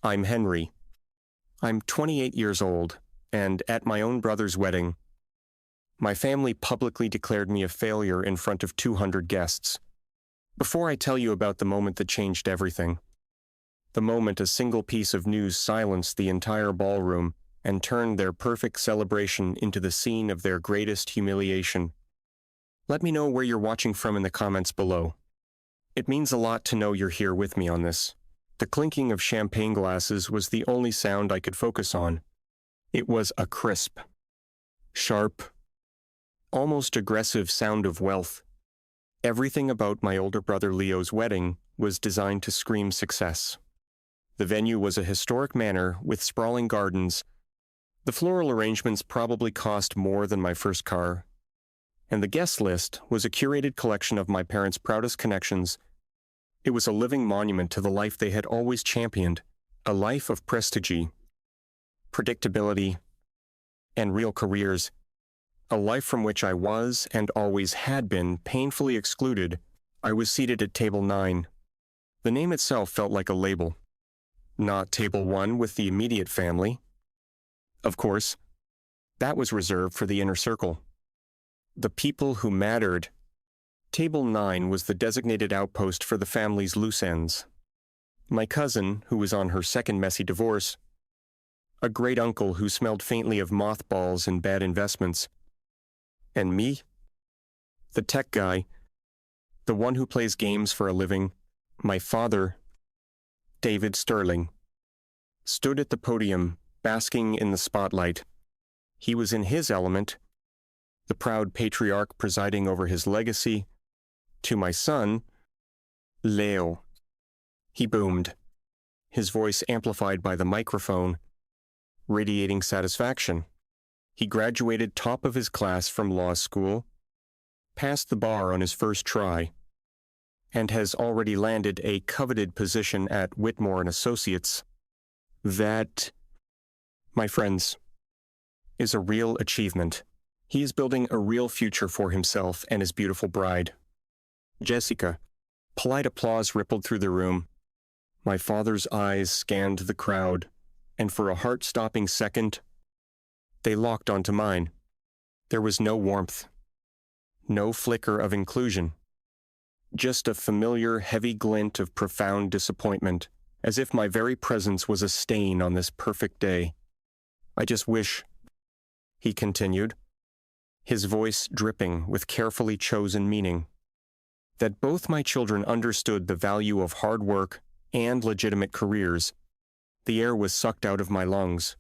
I'm Henry. I'm 28 years old, and at my own brother's wedding, my family publicly declared me a failure in front of 200 guests. Before I tell you about the moment that changed everything, the moment a single piece of news silenced the entire ballroom and turned their perfect celebration into the scene of their greatest humiliation, let me know where you're watching from in the comments below. It means a lot to know you're here with me on this. The clinking of champagne glasses was the only sound I could focus on. It was a crisp, sharp, almost aggressive sound of wealth. Everything about my older brother Leo's wedding was designed to scream success. The venue was a historic manor with sprawling gardens. The floral arrangements probably cost more than my first car, and the guest list was a curated collection of my parents' proudest connections. It was a living monument to the life they had always championed, a life of prestige, predictability, and real careers, a life from which I was and always had been painfully excluded. I was seated at table 9. The name itself felt like a label. Not table 1 with the immediate family. Of course, that was reserved for the inner circle. The people who mattered. Table 9 was the designated outpost for the family's loose ends. My cousin, who was on her second messy divorce, a great uncle who smelled faintly of mothballs and bad investments, and me, the tech guy, the one who plays games for a living, my father, David Sterling, stood at the podium, basking in the spotlight. He was in his element, the proud patriarch presiding over his legacy, to my son, Leo. He boomed, his voice amplified by the microphone, radiating satisfaction. He graduated top of his class from law school, passed the bar on his first try, and has already landed a coveted position at Whitmore and Associates. That, my friends, is a real achievement. He is building a real future for himself and his beautiful bride, Jessica. Polite applause rippled through the room. My father's eyes scanned the crowd, and for a heart-stopping second, they locked onto mine. There was no warmth, no flicker of inclusion, just a familiar, heavy glint of profound disappointment, as if my very presence was a stain on this perfect day. I just wish, he continued, his voice dripping with carefully chosen meaning, that both my children understood the value of hard work and legitimate careers. The air was sucked out of my lungs.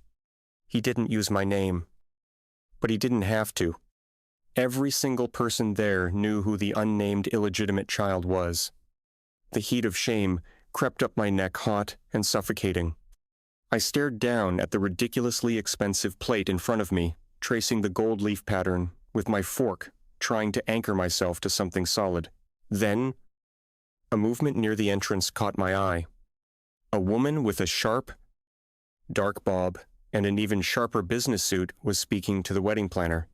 He didn't use my name, but he didn't have to. Every single person there knew who the unnamed illegitimate child was. The heat of shame crept up my neck, hot and suffocating. I stared down at the ridiculously expensive plate in front of me, tracing the gold leaf pattern with my fork, trying to anchor myself to something solid. Then, a movement near the entrance caught my eye. A woman with a sharp, dark bob and an even sharper business suit was speaking to the wedding planner.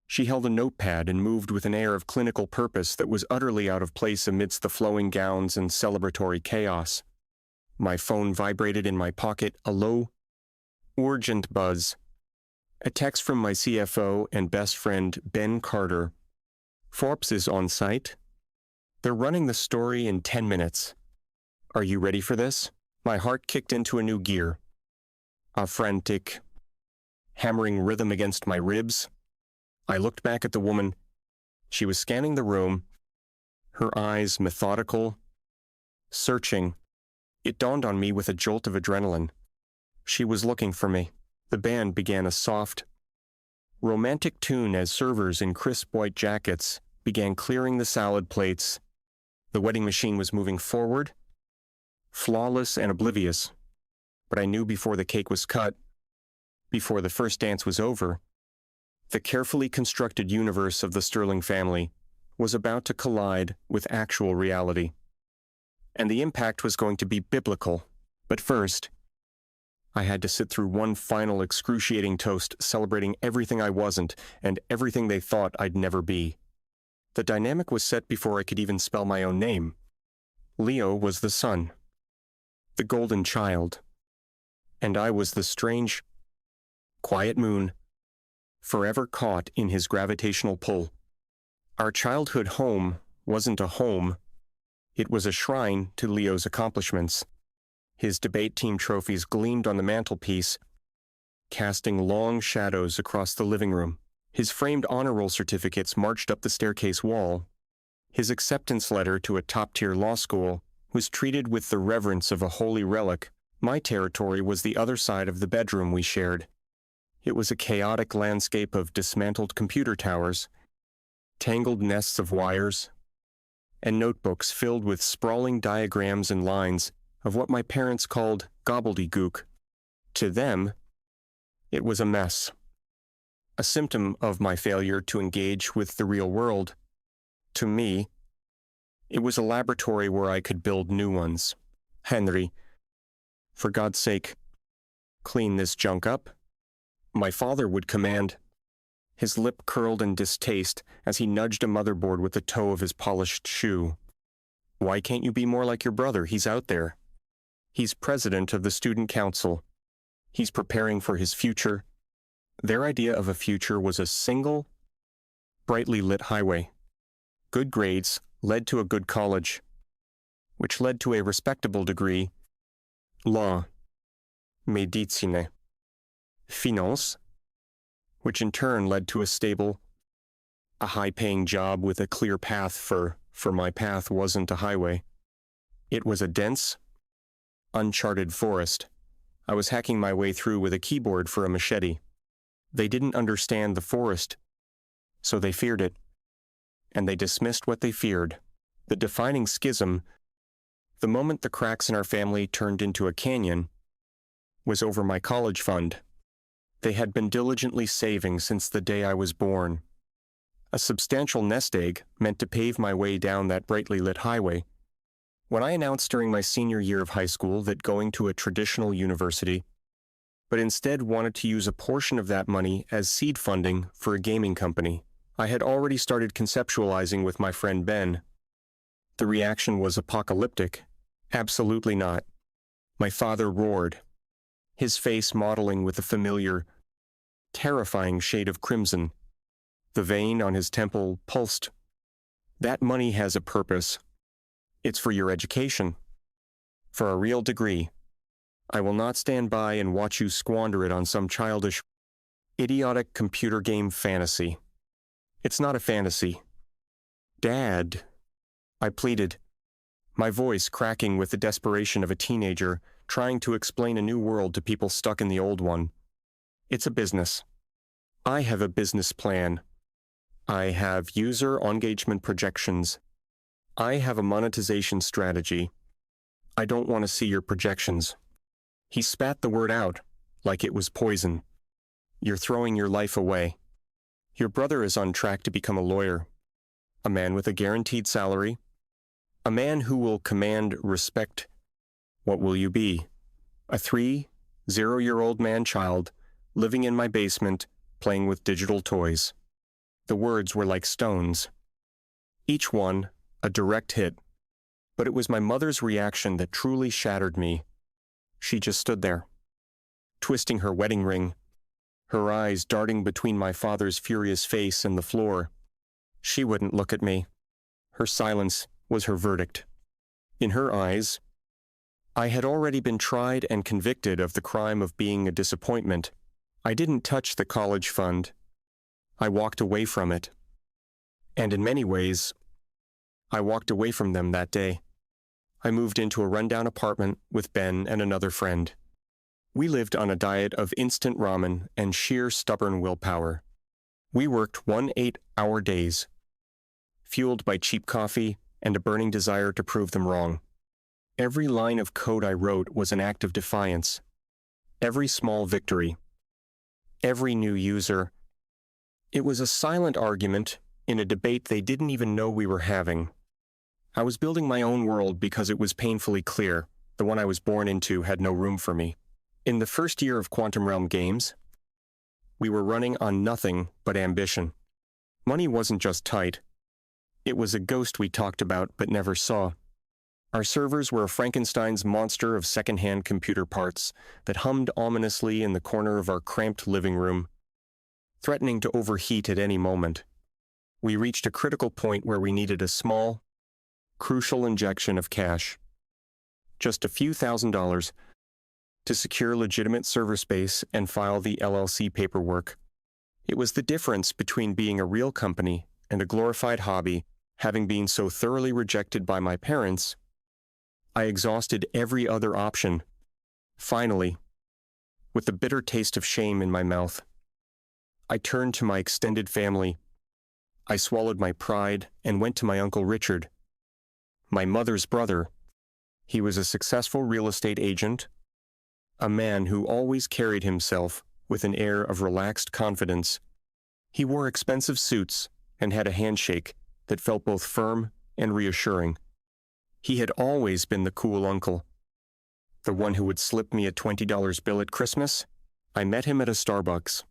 She held a notepad and moved with an air of clinical purpose that was utterly out of place amidst the flowing gowns and celebratory chaos. My phone vibrated in my pocket, a low, urgent buzz. A text from my CFO and best friend, Ben Carter. Forbes is on site. They're running the story in 10 minutes. Are you ready for this? My heart kicked into a new gear. A frantic, hammering rhythm against my ribs. I looked back at the woman. She was scanning the room, her eyes methodical, searching. It dawned on me with a jolt of adrenaline. She was looking for me. The band began a soft, romantic tune as servers in crisp white jackets began clearing the salad plates. The wedding machine was moving forward, flawless and oblivious. But I knew before the cake was cut, before the first dance was over, the carefully constructed universe of the Sterling family was about to collide with actual reality. And the impact was going to be biblical. But first, I had to sit through one final excruciating toast celebrating everything I wasn't and everything they thought I'd never be. The dynamic was set before I could even spell my own name. Leo was the son, the golden child, and I was the strange, quiet moon, forever caught in his gravitational pull. Our childhood home wasn't a home. It was a shrine to Leo's accomplishments. His debate team trophies gleamed on the mantelpiece, casting long shadows across the living room. His framed honor roll certificates marched up the staircase wall. His acceptance letter to a top-tier law school was treated with the reverence of a holy relic. My territory was the other side of the bedroom we shared. It was a chaotic landscape of dismantled computer towers, tangled nests of wires, and notebooks filled with sprawling diagrams and lines of what my parents called gobbledygook. To them, it was a mess, a symptom of my failure to engage with the real world. To me, it was a laboratory where I could build new ones. Henry, for God's sake, clean this junk up, my father would command. His lip curled in distaste as he nudged a motherboard with the toe of his polished shoe. Why can't you be more like your brother? He's out there. He's president of the student council. He's preparing for his future. Their idea of a future was a single, brightly lit highway. Good grades led to a good college, which led to a respectable degree, law, medicine, finance, which in turn led to a stable, a high-paying job with a clear path for my path wasn't a highway. It was a dense, uncharted forest. I was hacking my way through with a keyboard for a machete. They didn't understand the forest, so they feared it, and they dismissed what they feared. The defining schism, the moment the cracks in our family turned into a canyon, was over my college fund. They had been diligently saving since the day I was born. A substantial nest egg meant to pave my way down that brightly lit highway. When I announced during my senior year of high school that going to a traditional university, but instead wanted to use a portion of that money as seed funding for a gaming company, I had already started conceptualizing with my friend Ben. The reaction was apocalyptic. Absolutely not. My father roared, his face mottling with a familiar, terrifying shade of crimson. The vein on his temple pulsed. That money has a purpose. It's for your education. For a real degree. I will not stand by and watch you squander it on some childish, idiotic computer game fantasy. It's not a fantasy. Dad, I pleaded, my voice cracking with the desperation of a teenager trying to explain a new world to people stuck in the old one. It's a business. I have a business plan. I have user engagement projections. I have a monetization strategy. I don't want to see your projections. He spat the word out, like it was poison. You're throwing your life away. Your brother is on track to become a lawyer, a man with a guaranteed salary, a man who will command respect. What will you be? A 0-year-old man-child living in my basement, playing with digital toys. The words were like stones. Each one a direct hit, but it was my mother's reaction that truly shattered me. She just stood there, twisting her wedding ring, her eyes darting between my father's furious face and the floor. She wouldn't look at me. Her silence was her verdict. In her eyes, I had already been tried and convicted of the crime of being a disappointment. I didn't touch the college fund. I walked away from it. And in many ways, I walked away from them that day. I moved into a rundown apartment with Ben and another friend. We lived on a diet of instant ramen and sheer stubborn willpower. We worked 8-hour days, fueled by cheap coffee and a burning desire to prove them wrong. Every line of code I wrote was an act of defiance. Every small victory. Every new user. It was a silent argument in a debate they didn't even know we were having. I was building my own world because it was painfully clear the one I was born into had no room for me. In the first year of Quantum Realm Games, we were running on nothing but ambition. Money wasn't just tight. It was a ghost we talked about but never saw. Our servers were a Frankenstein's monster of second-hand computer parts that hummed ominously in the corner of our cramped living room, threatening to overheat at any moment. We reached a critical point where we needed a small, crucial injection of cash. Just a few $1,000s to secure legitimate server space and file the LLC paperwork. It was the difference between being a real company and a glorified hobby. Having been so thoroughly rejected by my parents, I exhausted every other option. Finally, with the bitter taste of shame in my mouth, I turned to my extended family. I swallowed my pride and went to my Uncle Richard, my mother's brother. He was a successful real estate agent, a man who always carried himself with an air of relaxed confidence. He wore expensive suits and had a handshake that felt both firm and reassuring. He had always been the cool uncle, the one who would slip me a $20 bill at Christmas. I met him at a Starbucks,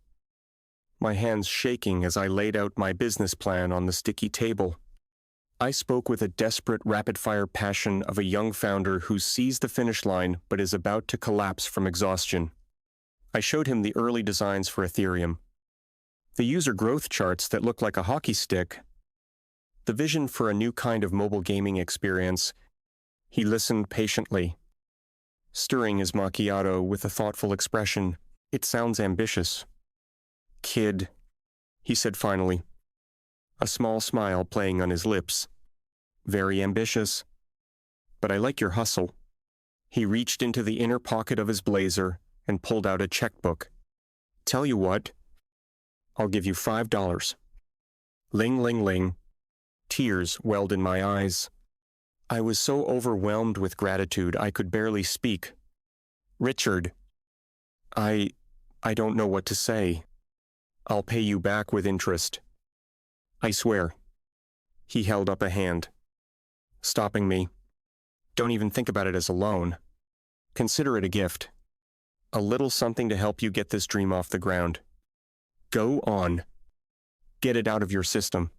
my hands shaking as I laid out my business plan on the sticky table. I spoke with a desperate, rapid-fire passion of a young founder who sees the finish line but is about to collapse from exhaustion. I showed him the early designs for Ethereum, the user growth charts that looked like a hockey stick, the vision for a new kind of mobile gaming experience. He listened patiently, stirring his macchiato with a thoughtful expression. "It sounds ambitious, kid," he said finally, a small smile playing on his lips. "Very ambitious, but I like your hustle." He reached into the inner pocket of his blazer and pulled out a checkbook. "Tell you what, I'll give you $5. Ling, ling, ling. Tears welled in my eyes. I was so overwhelmed with gratitude I could barely speak. "Richard, I don't know what to say. I'll pay you back with interest. I swear." He held up a hand, stopping me. "Don't even think about it as a loan. Consider it a gift. A little something to help you get this dream off the ground. Go on. Get it out of your system.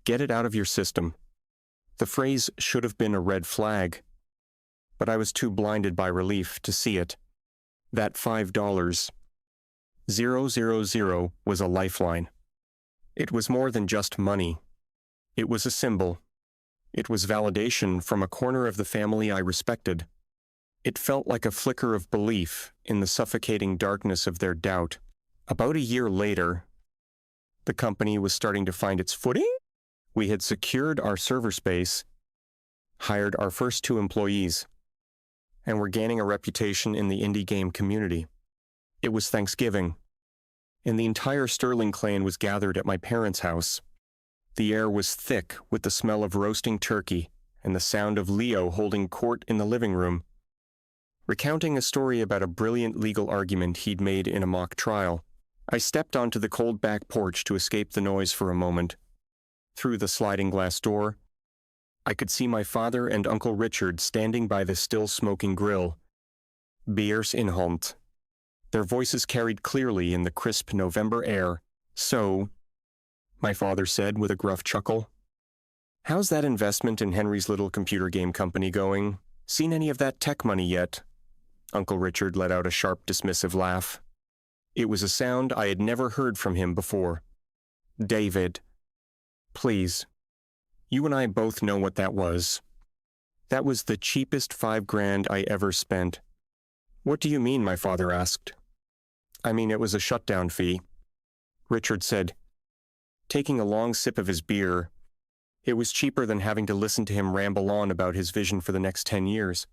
Get it out of your system." The phrase should have been a red flag, but I was too blinded by relief to see it. That $5, 000, was a lifeline. It was more than just money. It was a symbol. It was validation from a corner of the family I respected. It felt like a flicker of belief in the suffocating darkness of their doubt. About a year later, the company was starting to find its footing. We had secured our server space, hired our first 2 employees, and were gaining a reputation in the indie game community. It was Thanksgiving, and the entire Sterling clan was gathered at my parents' house. The air was thick with the smell of roasting turkey and the sound of Leo holding court in the living room, recounting a story about a brilliant legal argument he'd made in a mock trial. I stepped onto the cold back porch to escape the noise for a moment. Through the sliding glass door, I could see my father and Uncle Richard standing by the still smoking grill. Biers in Hand. Their voices carried clearly in the crisp November air. "So," my father said with a gruff chuckle, "how's that investment in Henry's little computer game company going? Seen any of that tech money yet?" Uncle Richard let out a sharp, dismissive laugh. It was a sound I had never heard from him before. "David, please. You and I both know what that was. That was the cheapest $5,000 I ever spent." "What do you mean?" my father asked. "I mean, it was a shutdown fee," Richard said, taking a long sip of his beer. It was cheaper than having to listen to him ramble on about his vision for the next 10 years.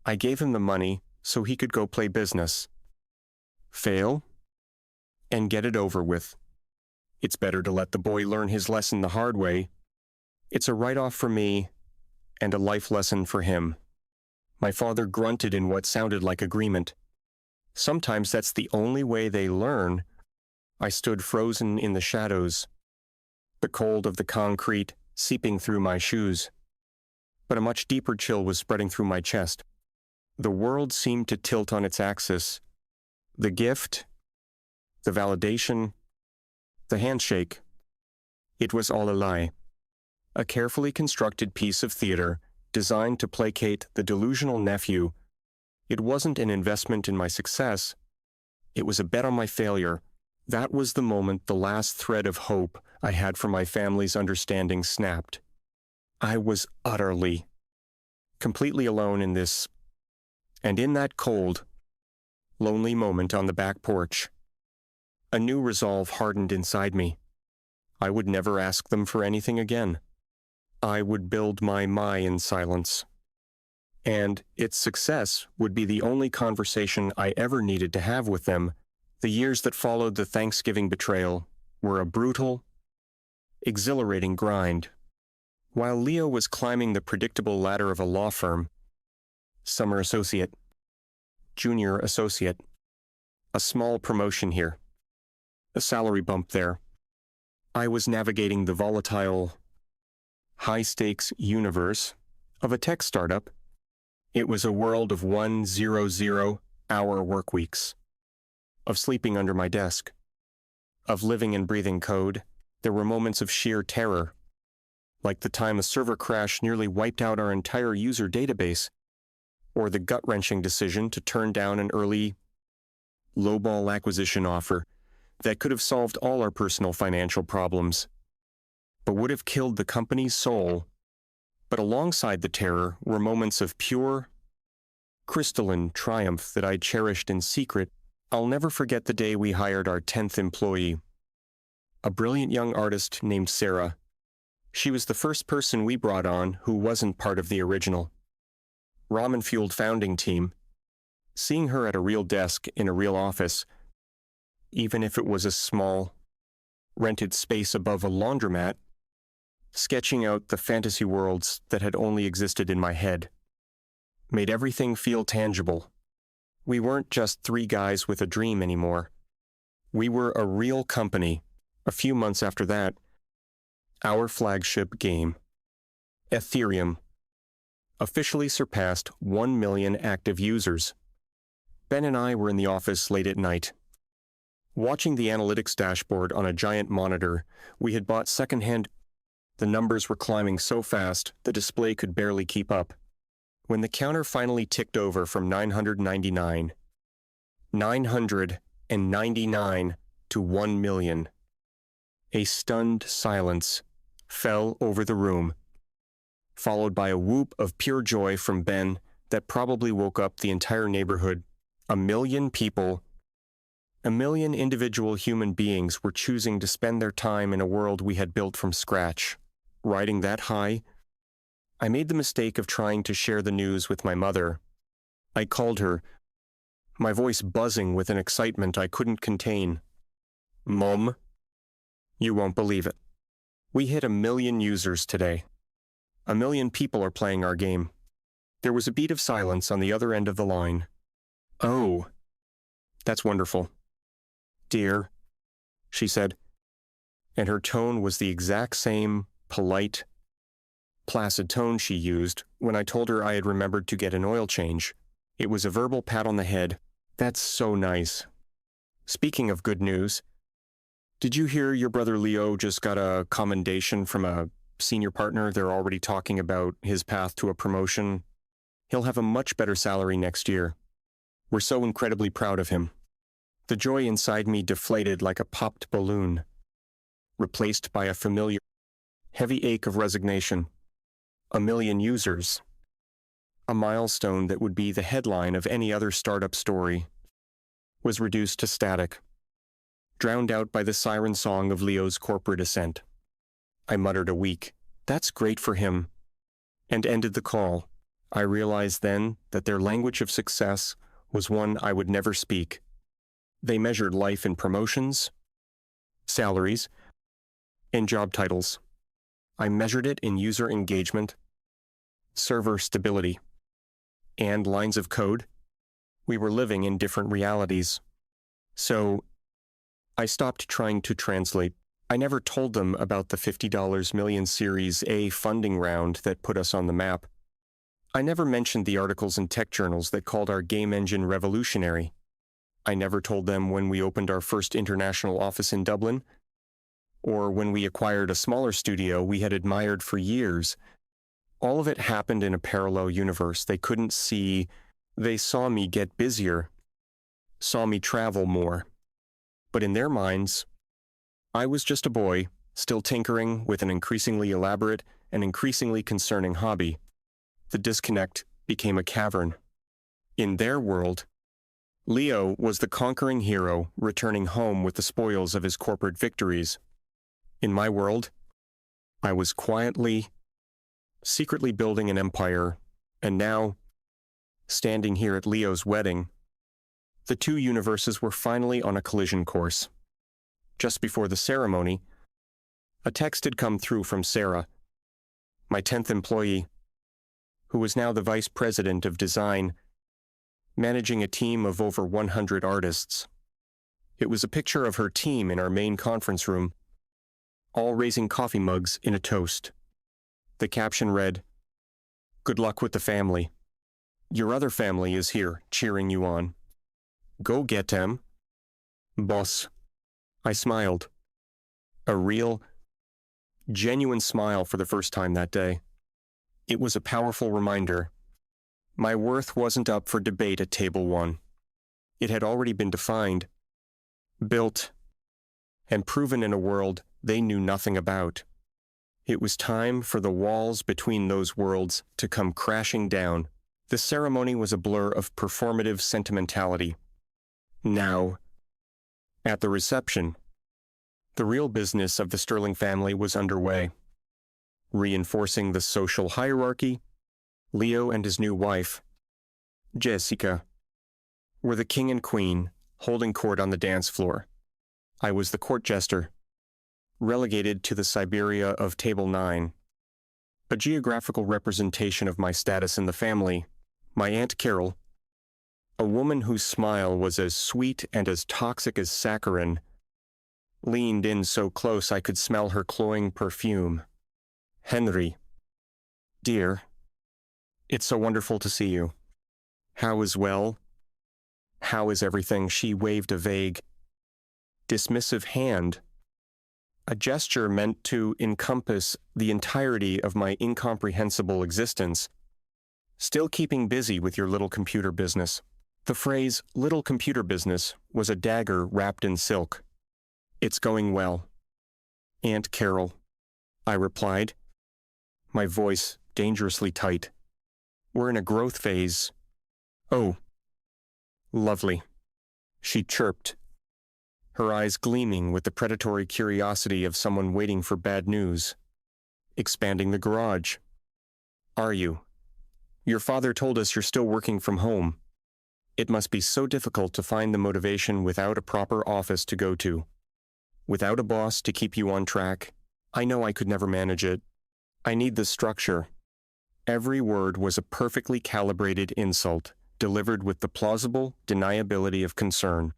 I gave him the money so he could go play business. Fail, and get it over with. It's better to let the boy learn his lesson the hard way. It's a write-off for me, and a life lesson for him. My father grunted in what sounded like agreement. Sometimes that's the only way they learn. I stood frozen in the shadows, the cold of the concrete seeping through my shoes. But a much deeper chill was spreading through my chest. The world seemed to tilt on its axis. The gift, the validation, the handshake. It was all a lie. A carefully constructed piece of theater designed to placate the delusional nephew. It wasn't an investment in my success. It was a bet on my failure. That was the moment the last thread of hope I had for my family's understanding snapped. I was utterly, completely alone in this, and in that cold, lonely moment on the back porch, a new resolve hardened inside me. I would never ask them for anything again. I would build my in silence. And its success would be the only conversation I ever needed to have with them. The years that followed the Thanksgiving betrayal were a brutal, exhilarating grind. While Leo was climbing the predictable ladder of a law firm, summer associate, junior associate, a small promotion here, a salary bump there, I was navigating the volatile, high-stakes universe of a tech startup. It was a world of 100-hour work weeks, of sleeping under my desk, of living and breathing code. There were moments of sheer terror, like the time a server crash nearly wiped out our entire user database, or the gut-wrenching decision to turn down an early, lowball acquisition offer that could have solved all our personal financial problems, but would have killed the company's soul. But alongside the terror were moments of pure, crystalline triumph that I cherished in secret. I'll never forget the day we hired our 10th employee, a brilliant young artist named Sarah. She was the first person we brought on who wasn't part of the original ramen-fueled founding team. Seeing her at a real desk in a real office, even if it was a small, rented space above a laundromat, sketching out the fantasy worlds that had only existed in my head, made everything feel tangible. We weren't just three guys with a dream anymore. We were a real company. A few months after that, our flagship game, Ethereum, officially surpassed 1 million active users. Ben and I were in the office late at night, watching the analytics dashboard on a giant monitor. We had bought secondhand. The numbers were climbing so fast, the display could barely keep up. When the counter finally ticked over from 999 to 1 million, a stunned silence fell over the room, followed by a whoop of pure joy from Ben that probably woke up the entire neighborhood. 1 million people, 1 million individual human beings were choosing to spend their time in a world we had built from scratch. Riding that high, I made the mistake of trying to share the news with my mother. I called her, my voice buzzing with an excitement I couldn't contain. "Mom, you won't believe it. We hit 1 million users today. 1 million people are playing our game." There was a beat of silence on the other end of the line. "Oh, that's wonderful, dear," she said, and her tone was the exact same polite, placid tone she used when I told her I had remembered to get an oil change. It was a verbal pat on the head. "That's so nice. Speaking of good news, did you hear your brother Leo just got a commendation from a senior partner? They're already talking about his path to a promotion. He'll have a much better salary next year. We're so incredibly proud of him." The joy inside me deflated like a popped balloon, replaced by a familiar, heavy ache of resignation. 1 million users, a milestone that would be the headline of any other startup story, was reduced to static, drowned out by the siren song of Leo's corporate ascent. I muttered a weak, "That's great for him," and ended the call. I realized then that their language of success was one I would never speak. They measured life in promotions, salaries, and job titles. I measured it in user engagement, server stability, and lines of code. We were living in different realities. So I stopped trying to translate. I never told them about the $50 million Series A funding round that put us on the map. I never mentioned the articles in tech journals that called our game engine revolutionary. I never told them when we opened our first international office in Dublin, or when we acquired a smaller studio we had admired for years, All of it happened in a parallel universe they couldn't see. They saw me get busier, saw me travel more. But in their minds, I was just a boy, still tinkering with an increasingly elaborate and increasingly concerning hobby. The disconnect became a cavern. In their world, Leo was the conquering hero returning home with the spoils of his corporate victories. In my world, I was quietly, secretly building an empire, and now, standing here at Leo's wedding, the two universes were finally on a collision course. Just before the ceremony, a text had come through from Sarah, my 10th employee, who was now the vice president of design, managing a team of over 100 artists. It was a picture of her team in our main conference room, all raising coffee mugs in a toast. The caption read, "Good luck with the family. Your other family is here, cheering you on. Go get them, boss." I smiled. A real, genuine smile for the first time that day. It was a powerful reminder. My worth wasn't up for debate at Table 1. It had already been defined, built, and proven in a world they knew nothing about. It was time for the walls between those worlds to come crashing down. The ceremony was a blur of performative sentimentality. Now, at the reception, the real business of the Sterling family was underway. Reinforcing the social hierarchy, Leo and his new wife, Jessica, were the king and queen, holding court on the dance floor. I was the court jester, relegated to the Siberia of Table 9, a geographical representation of my status in the family. My Aunt Carol, a woman whose smile was as sweet and as toxic as saccharin, leaned in so close I could smell her cloying perfume. "Henry, dear, it's so wonderful to see you. How is well? How is everything?" She waved a vague, dismissive hand, a gesture meant to encompass the entirety of my incomprehensible existence. "Still keeping busy with your little computer business." The phrase "little computer business" was a dagger wrapped in silk. "It's going well, Aunt Carol," I replied, my voice dangerously tight. "We're in a growth phase." "Oh, lovely," she chirped, her eyes gleaming with the predatory curiosity of someone waiting for bad news. "Expanding the garage." "Are you? Your father told us you're still working from home. It must be so difficult to find the motivation without a proper office to go to. Without a boss to keep you on track. I know I could never manage it. I need the structure." Every word was a perfectly calibrated insult, delivered with the plausible deniability of concern.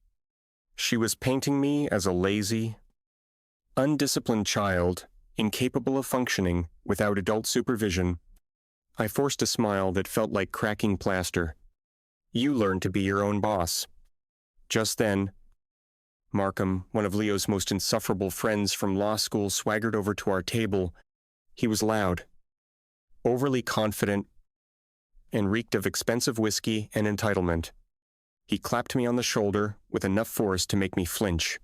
She was painting me as a lazy, undisciplined child, incapable of functioning without adult supervision. I forced a smile that felt like cracking plaster. "You learn to be your own boss." Just then, Markham, one of Leo's most insufferable friends from law school, swaggered over to our table. He was loud, overly confident, and reeked of expensive whiskey and entitlement. He clapped me on the shoulder with enough force to make me flinch.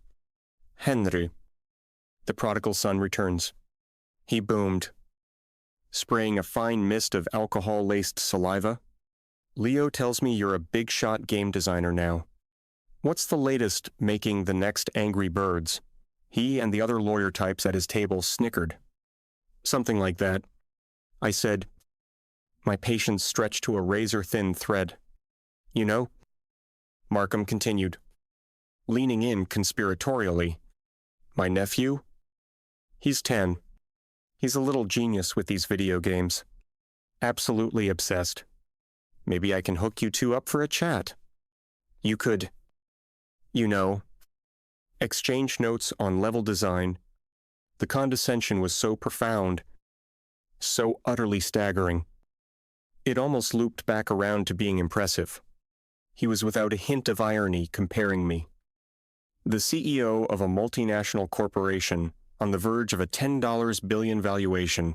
"Henry, the prodigal son returns," he boomed, spraying a fine mist of alcohol-laced saliva. "Leo tells me you're a big-shot game designer now. What's the latest making the next Angry Birds?" He and the other lawyer types at his table snickered. "Something like that," I said, my patience stretched to a razor-thin thread. "You know," Markham continued, leaning in conspiratorially, "my nephew? He's 10. He's a little genius with these video games. Absolutely obsessed. Maybe I can hook you two up for a chat. You could, you know, exchange notes on level design." The condescension was so profound, so utterly staggering. It almost looped back around to being impressive. He was without a hint of irony comparing me, the CEO of a multinational corporation on the verge of a $10 billion valuation,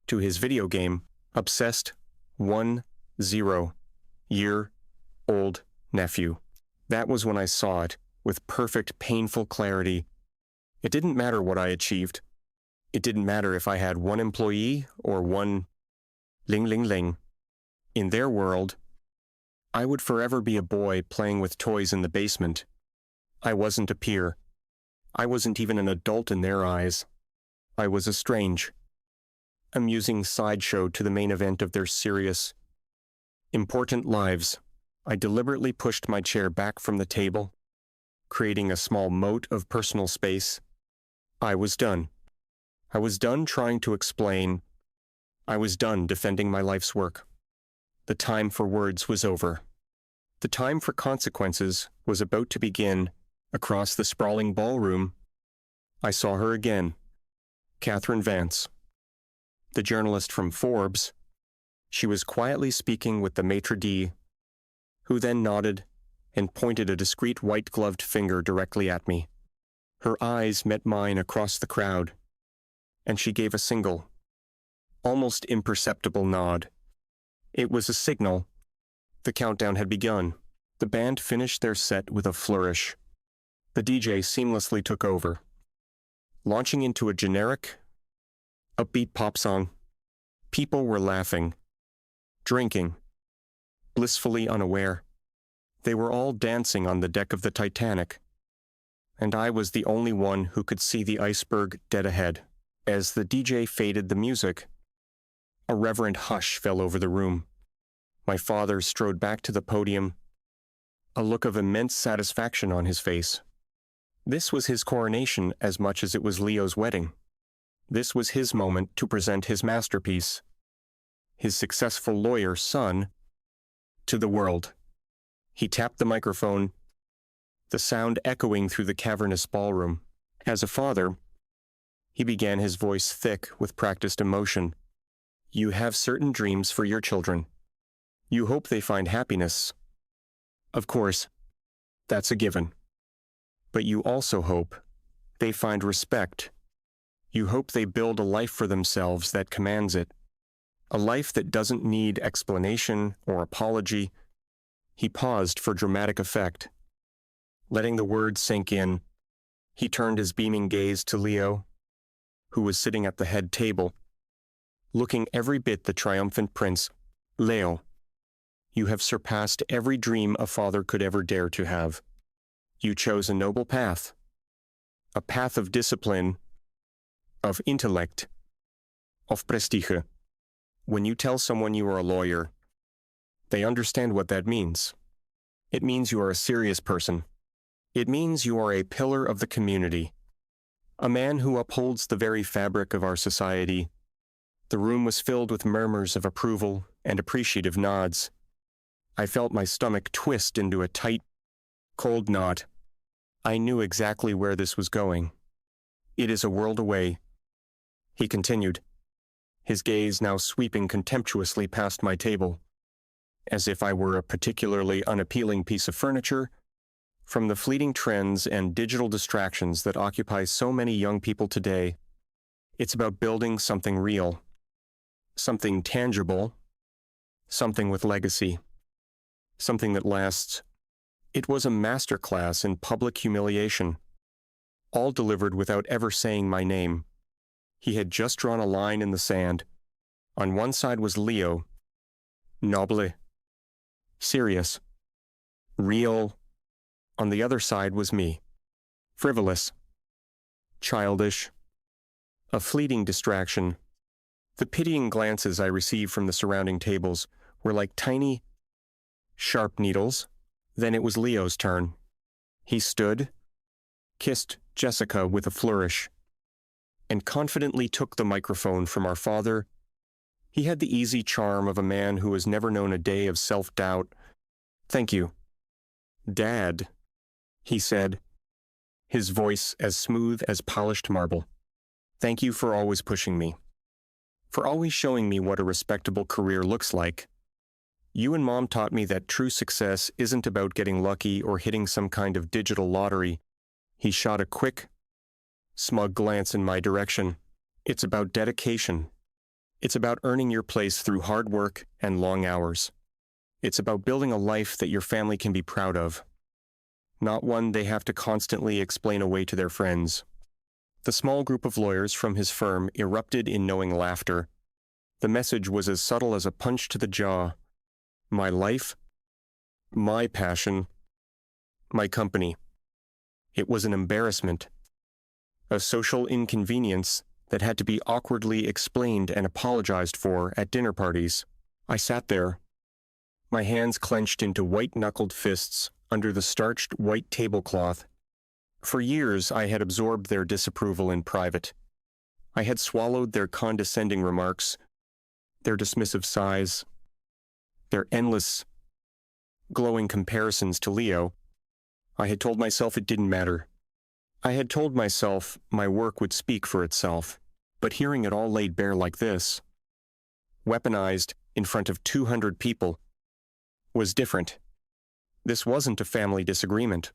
to his video game Obsessed 10-year-old nephew. That was when I saw it, with perfect, painful clarity. It didn't matter what I achieved. It didn't matter if I had one employee or one ling. In their world, I would forever be a boy playing with toys in the basement. I wasn't a peer. I wasn't even an adult in their eyes. I was a strange, amusing sideshow to the main event of their serious, important lives. I deliberately pushed my chair back from the table, creating a small moat of personal space. I was done. I was done trying to explain. I was done defending my life's work. The time for words was over. The time for consequences was about to begin. Across the sprawling ballroom, I saw her again, Catherine Vance, the journalist from Forbes. She was quietly speaking with the maitre d', who then nodded and pointed a discreet white-gloved finger directly at me. Her eyes met mine across the crowd, and she gave a single, almost imperceptible nod. It was a signal. The countdown had begun. The band finished their set with a flourish. The DJ seamlessly took over, launching into a generic, upbeat pop song. People were laughing, drinking, blissfully unaware. They were all dancing on the deck of the Titanic, and I was the only one who could see the iceberg dead ahead. As the DJ faded the music, a reverent hush fell over the room. My father strode back to the podium, a look of immense satisfaction on his face. This was his coronation as much as it was Leo's wedding. This was his moment to present his masterpiece, his successful lawyer son, to the world. He tapped the microphone, the sound echoing through the cavernous ballroom. As a father, he began, his voice thick with practiced emotion. You have certain dreams for your children. You hope they find happiness. Of course, that's a given. But you also hope they find respect. You hope they build a life for themselves that commands it, a life that doesn't need explanation or apology. He paused for dramatic effect. Letting the words sink in, he turned his beaming gaze to Leo, who was sitting at the head table, looking every bit the triumphant prince. Leo, you have surpassed every dream a father could ever dare to have. You chose a noble path, a path of discipline, of intellect, of prestige. When you tell someone you are a lawyer, they understand what that means. It means you are a serious person. It means you are a pillar of the community, a man who upholds the very fabric of our society. The room was filled with murmurs of approval and appreciative nods. I felt my stomach twist into a tight, cold knot. I knew exactly where this was going. It is a world away, he continued, his gaze now sweeping contemptuously past my table, as if I were a particularly unappealing piece of furniture, from the fleeting trends and digital distractions that occupy so many young people today. It's about building something real, something tangible, something with legacy, something that lasts. It was a masterclass in public humiliation, all delivered without ever saying my name. He had just drawn a line in the sand. On one side was Leo, noble, serious, real. On the other side was me, frivolous, childish, a fleeting distraction. The pitying glances I received from the surrounding tables were like tiny, sharp needles. Then it was Leo's turn. He stood, kissed Jessica with a flourish, and confidently took the microphone from our father. He had the easy charm of a man who has never known a day of self-doubt. Thank you, Dad, he said, his voice as smooth as polished marble. Thank you for always pushing me, for always showing me what a respectable career looks like. You and Mom taught me that true success isn't about getting lucky or hitting some kind of digital lottery. He shot a quick, smug glance in my direction. It's about dedication, It's about earning your place through hard work and long hours. It's about building a life that your family can be proud of, not one they have to constantly explain away to their friends. The small group of lawyers from his firm erupted in knowing laughter. The message was as subtle as a punch to the jaw. My life, my passion, my company. It was an embarrassment, a social inconvenience that had to be awkwardly explained and apologized for at dinner parties. I sat there, my hands clenched into white-knuckled fists under the starched white tablecloth. For years I had absorbed their disapproval in private. I had swallowed their condescending remarks, their dismissive sighs, their endless, glowing comparisons to Leo. I had told myself it didn't matter. I had told myself my work would speak for itself, but hearing it all laid bare like this, weaponized in front of 200 people, was different. This wasn't a family disagreement.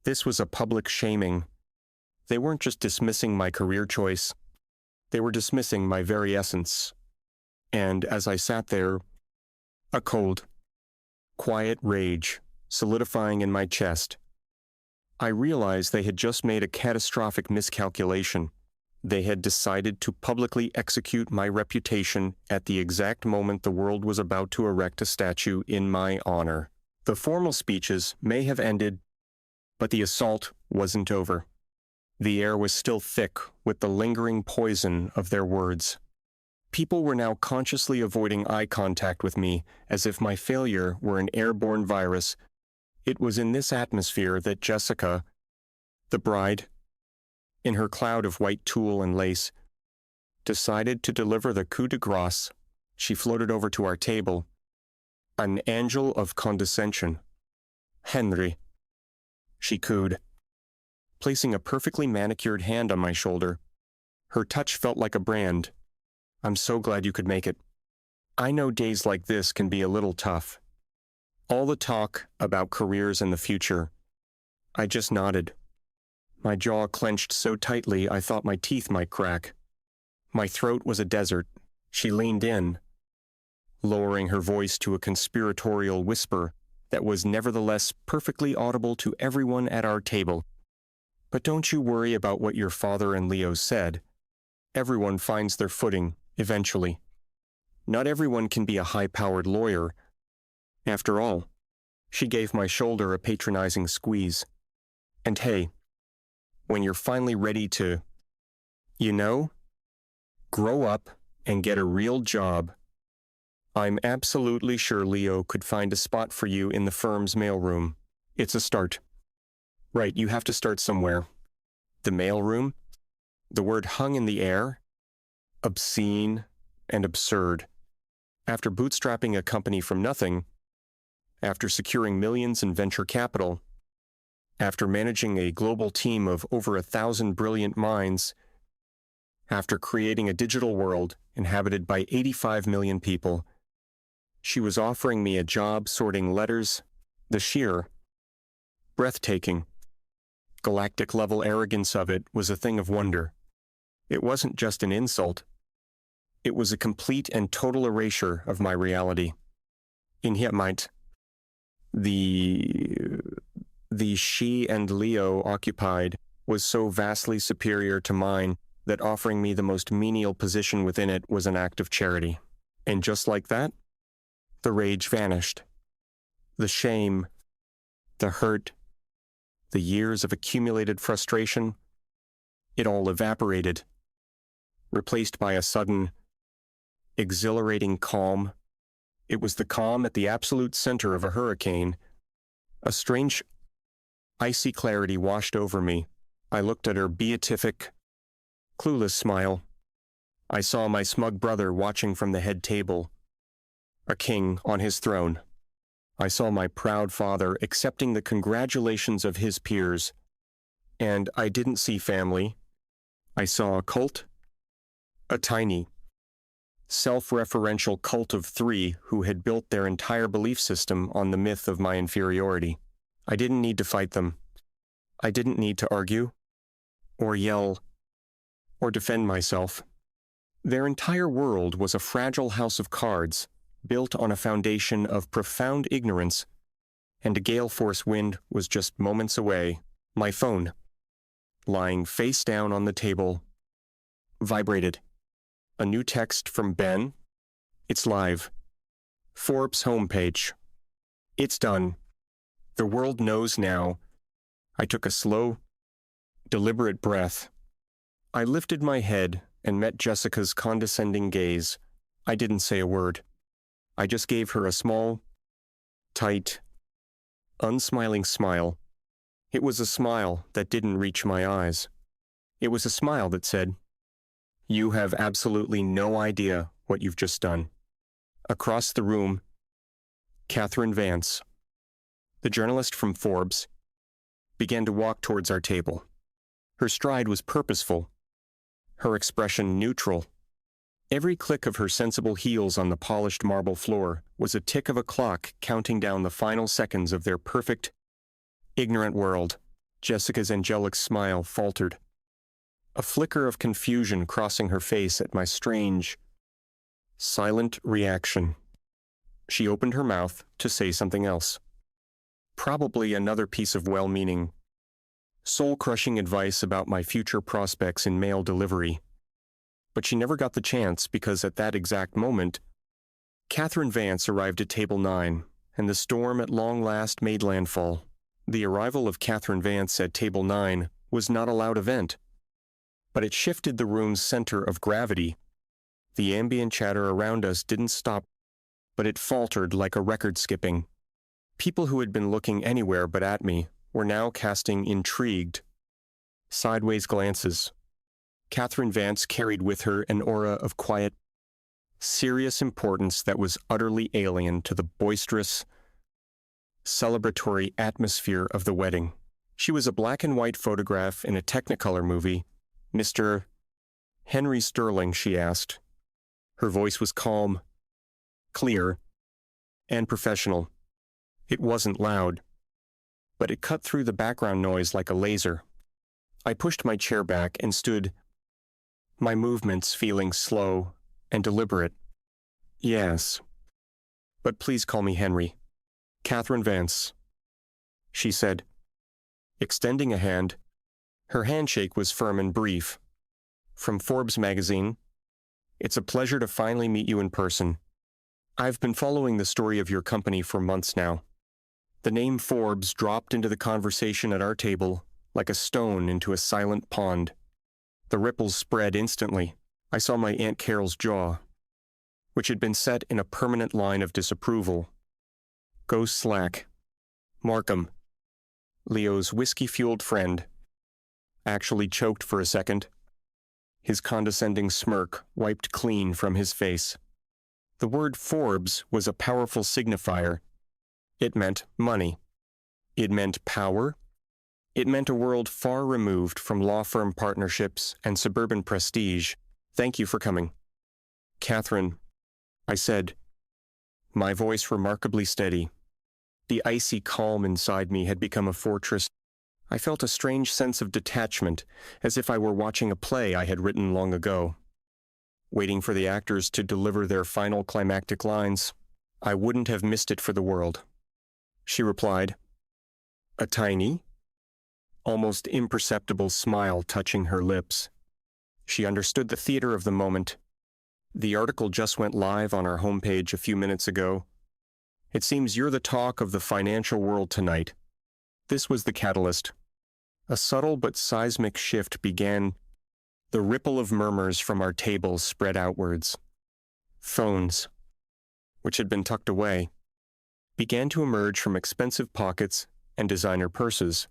This was a public shaming. They weren't just dismissing my career choice. They were dismissing my very essence. And as I sat there, a cold, quiet rage solidifying in my chest, I realized they had just made a catastrophic miscalculation. They had decided to publicly execute my reputation at the exact moment the world was about to erect a statue in my honor. The formal speeches may have ended, but the assault wasn't over. The air was still thick with the lingering poison of their words. People were now consciously avoiding eye contact with me as if my failure were an airborne virus. It was in this atmosphere that Jessica, the bride, in her cloud of white tulle and lace, decided to deliver the coup de grace. She floated over to our table, an angel of condescension. "Henry," she cooed, placing a perfectly manicured hand on my shoulder. Her touch felt like a brand. "I'm so glad you could make it. I know days like this can be a little tough." All the talk about careers and the future. I just nodded. My jaw clenched so tightly I thought my teeth might crack. My throat was a desert. She leaned in, lowering her voice to a conspiratorial whisper that was nevertheless perfectly audible to everyone at our table. "But don't you worry about what your father and Leo said. Everyone finds their footing, eventually. Not everyone can be a high-powered lawyer. After all," she gave my shoulder a patronizing squeeze. "And hey, when you're finally ready to, grow up and get a real job, I'm absolutely sure Leo could find a spot for you in the firm's mailroom. It's a start." Right, you have to start somewhere. The mailroom? The word hung in the air, obscene and absurd. After bootstrapping a company from nothing, after securing millions in venture capital, after managing a global team of over 1,000 brilliant minds, after creating a digital world inhabited by 85 million people, she was offering me a job sorting letters. The sheer, breathtaking, galactic-level arrogance of it was a thing of wonder. It wasn't just an insult. It was a complete and total erasure of my reality. In hier meint, the she and Leo occupied was so vastly superior to mine that offering me the most menial position within it was an act of charity. And just like that, the rage vanished. The shame, the hurt, the years of accumulated frustration, it all evaporated, replaced by a sudden, exhilarating calm. It was the calm at the absolute center of a hurricane. A strange, icy clarity washed over me. I looked at her beatific, clueless smile. I saw my smug brother watching from the head table, a king on his throne. I saw my proud father accepting the congratulations of his peers. And I didn't see family. I saw a cult, a tiny, self-referential cult of 3 who had built their entire belief system on the myth of my inferiority. I didn't need to fight them. I didn't need to argue, or yell, or defend myself. Their entire world was a fragile house of cards, built on a foundation of profound ignorance, and a gale force wind was just moments away. My phone, lying face down on the table, vibrated. A new text from Ben. It's live. Forbes homepage. It's done. The world knows now. I took a slow, deliberate breath. I lifted my head and met Jessica's condescending gaze. I didn't say a word. I just gave her a small, tight, unsmiling smile. It was a smile that didn't reach my eyes. It was a smile that said, "You have absolutely no idea what you've just done." Across the room, Catherine Vance, the journalist from Forbes, began to walk towards our table. Her stride was purposeful, her expression neutral. Every click of her sensible heels on the polished marble floor was a tick of a clock counting down the final seconds of their perfect, ignorant world. Jessica's angelic smile faltered, a flicker of confusion crossing her face at my strange, silent reaction. She opened her mouth to say something else. Probably another piece of well-meaning, soul-crushing advice about my future prospects in mail delivery. But she never got the chance because at that exact moment, Catherine Vance arrived at table 9, and the storm at long last made landfall. The arrival of Catherine Vance at table 9 was not a loud event, but it shifted the room's center of gravity. The ambient chatter around us didn't stop, but it faltered like a record skipping. People who had been looking anywhere but at me were now casting intrigued, sideways glances. Catherine Vance carried with her an aura of quiet, serious importance that was utterly alien to the boisterous, celebratory atmosphere of the wedding. She was a black-and-white photograph in a Technicolor movie. "Mr. Henry Sterling?" she asked. Her voice was calm, clear, and professional. It wasn't loud, but it cut through the background noise like a laser. I pushed my chair back and stood, my movements feeling slow and deliberate. "Yes, but please call me Henry." "Catherine Vance," she said, extending a hand. Her handshake was firm and brief. "From Forbes magazine. It's a pleasure to finally meet you in person. I've been following the story of your company for months now." The name Forbes dropped into the conversation at our table like a stone into a silent pond. The ripples spread instantly. I saw my Aunt Carol's jaw, which had been set in a permanent line of disapproval, go slack. Markham, Leo's whiskey-fueled friend, actually choked for a second. His condescending smirk wiped clean from his face. The word Forbes was a powerful signifier. It meant money. It meant power. It meant a world far removed from law firm partnerships and suburban prestige. "Thank you for coming." "Catherine," I said, my voice remarkably steady. The icy calm inside me had become a fortress. I felt a strange sense of detachment, as if I were watching a play I had written long ago, waiting for the actors to deliver their final climactic lines. I wouldn't have missed it for the world. She replied, a tiny, almost imperceptible smile touching her lips. She understood the theater of the moment. "The article just went live on our homepage a few minutes ago. It seems you're the talk of the financial world tonight." This was the catalyst. A subtle but seismic shift began. The ripple of murmurs from our table spread outwards. Phones, which had been tucked away, began to emerge from expensive pockets and designer purses.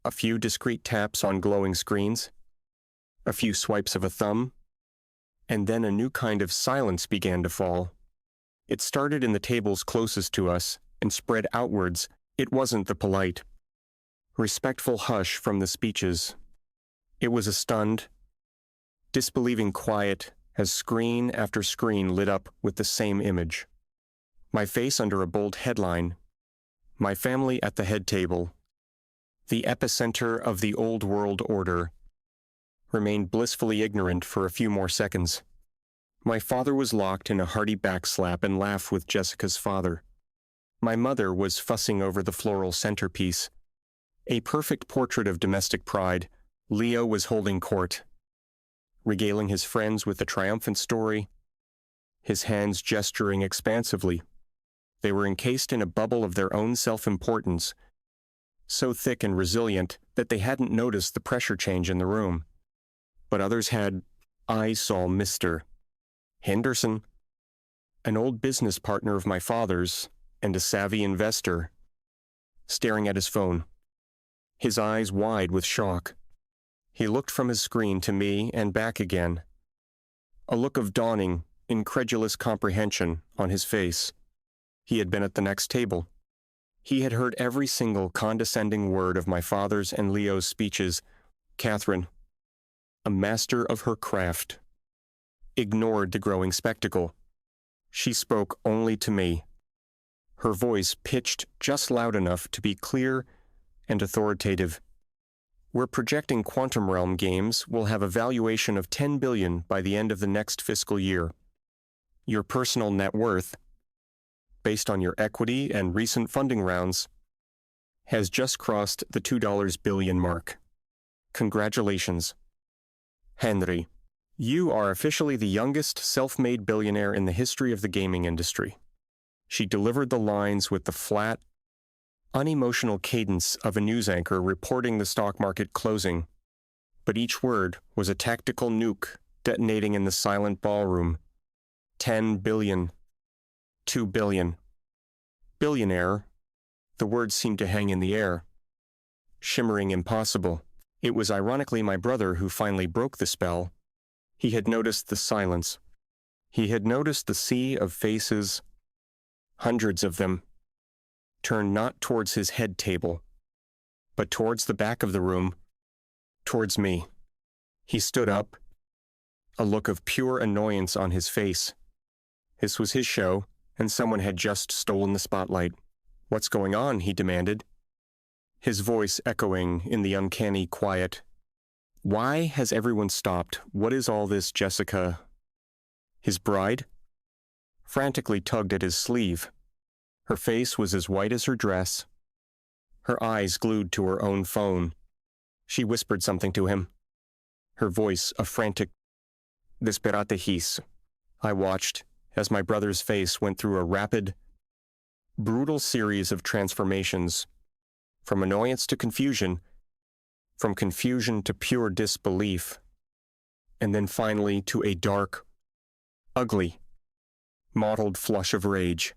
A few discreet taps on glowing screens, a few swipes of a thumb, and then a new kind of silence began to fall. It started in the tables closest to us and spread outwards. It wasn't the polite, respectful hush from the speeches. It was a stunned, disbelieving quiet as screen after screen lit up with the same image. My face under a bold headline, my family at the head table, the epicenter of the old world order, remained blissfully ignorant for a few more seconds. My father was locked in a hearty backslap and laugh with Jessica's father. My mother was fussing over the floral centerpiece. A perfect portrait of domestic pride, Leo was holding court, regaling his friends with a triumphant story, his hands gesturing expansively. They were encased in a bubble of their own self-importance, so thick and resilient that they hadn't noticed the pressure change in the room. But others had. I saw Mr. Henderson, an old business partner of my father's and a savvy investor, staring at his phone, his eyes wide with shock. He looked from his screen to me and back again, a look of dawning, incredulous comprehension on his face. He had been at the next table. He had heard every single condescending word of my father's and Leo's speeches. Catherine, a master of her craft, ignored the growing spectacle. She spoke only to me, her voice pitched just loud enough to be clear and authoritative. We're projecting quantum realm games will have a valuation of $10 billion by the end of the next fiscal year. Your personal net worth, based on your equity and recent funding rounds, has just crossed the $2 billion mark. Congratulations. Henry, you are officially the youngest self-made billionaire in the history of the gaming industry. She delivered the lines with the flat, unemotional cadence of a news anchor reporting the stock market closing, but each word was a tactical nuke detonating in the silent ballroom. 10 billion. 2 billion. Billionaire. The words seemed to hang in the air, shimmering impossible. It was ironically my brother who finally broke the spell. He had noticed the silence. He had noticed the sea of faces, hundreds of them, turned not towards his head table, but towards the back of the room, towards me. He stood up, a look of pure annoyance on his face. This was his show, and someone had just stolen the spotlight. "What's going on?" he demanded, his voice echoing in the uncanny quiet. "Why has everyone stopped? What is all this, Jessica?" His bride frantically tugged at his sleeve. Her face was as white as her dress, her eyes glued to her own phone. She whispered something to him, her voice a frantic "Desperate hiss." I watched as my brother's face went through a rapid, brutal series of transformations, from annoyance to confusion, from confusion to pure disbelief, and then finally to a dark, ugly, mottled flush of rage.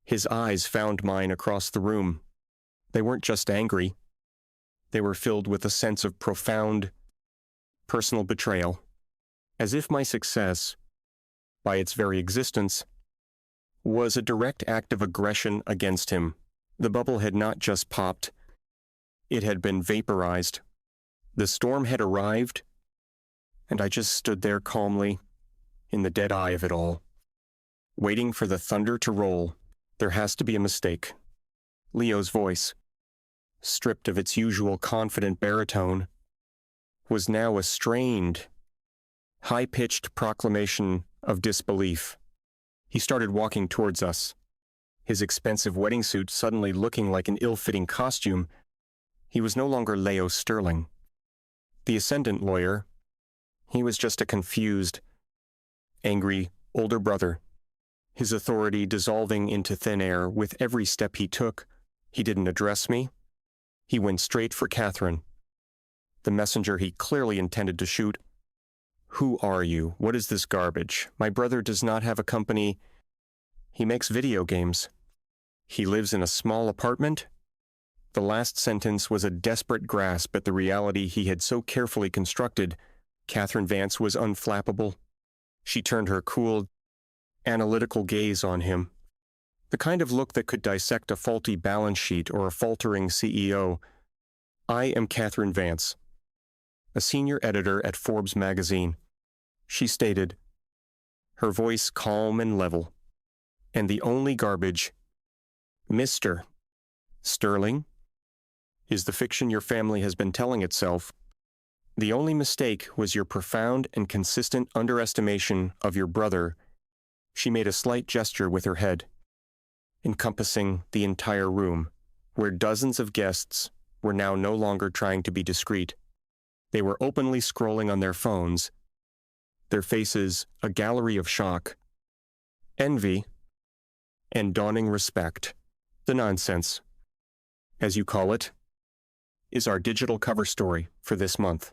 His eyes found mine across the room. They weren't just angry. They were filled with a sense of profound, personal betrayal, as if my success, by its very existence, was a direct act of aggression against him. The bubble had not just popped, it had been vaporized. The storm had arrived, and I just stood there calmly, in the dead eye of it all, waiting for the thunder to roll. There has to be a mistake. Leo's voice, stripped of its usual confident baritone, was now a strained, high-pitched proclamation of disbelief. He started walking towards us, his expensive wedding suit suddenly looking like an ill-fitting costume. He was no longer Leo Sterling, the ascendant lawyer. He was just a confused, angry older brother, his authority dissolving into thin air with every step he took. He didn't address me. He went straight for Catherine, the messenger he clearly intended to shoot. "Who are you? What is this garbage? My brother does not have a company. He makes video games. He lives in a small apartment." The last sentence was a desperate grasp at the reality he had so carefully constructed. Catherine Vance was unflappable. She turned her cool, analytical gaze on him, the kind of look that could dissect a faulty balance sheet or a faltering CEO. "I am Catherine Vance, a senior editor at Forbes magazine," she stated, her voice calm and level. "And the only garbage, Mr. Sterling, is the fiction your family has been telling itself. The only mistake was your profound and consistent underestimation of your brother. She made a slight gesture with her head, encompassing the entire room, where dozens of guests were now no longer trying to be discreet. They were openly scrolling on their phones, their faces a gallery of shock, envy, and dawning respect. The nonsense, as you call it, is our digital cover story for this month.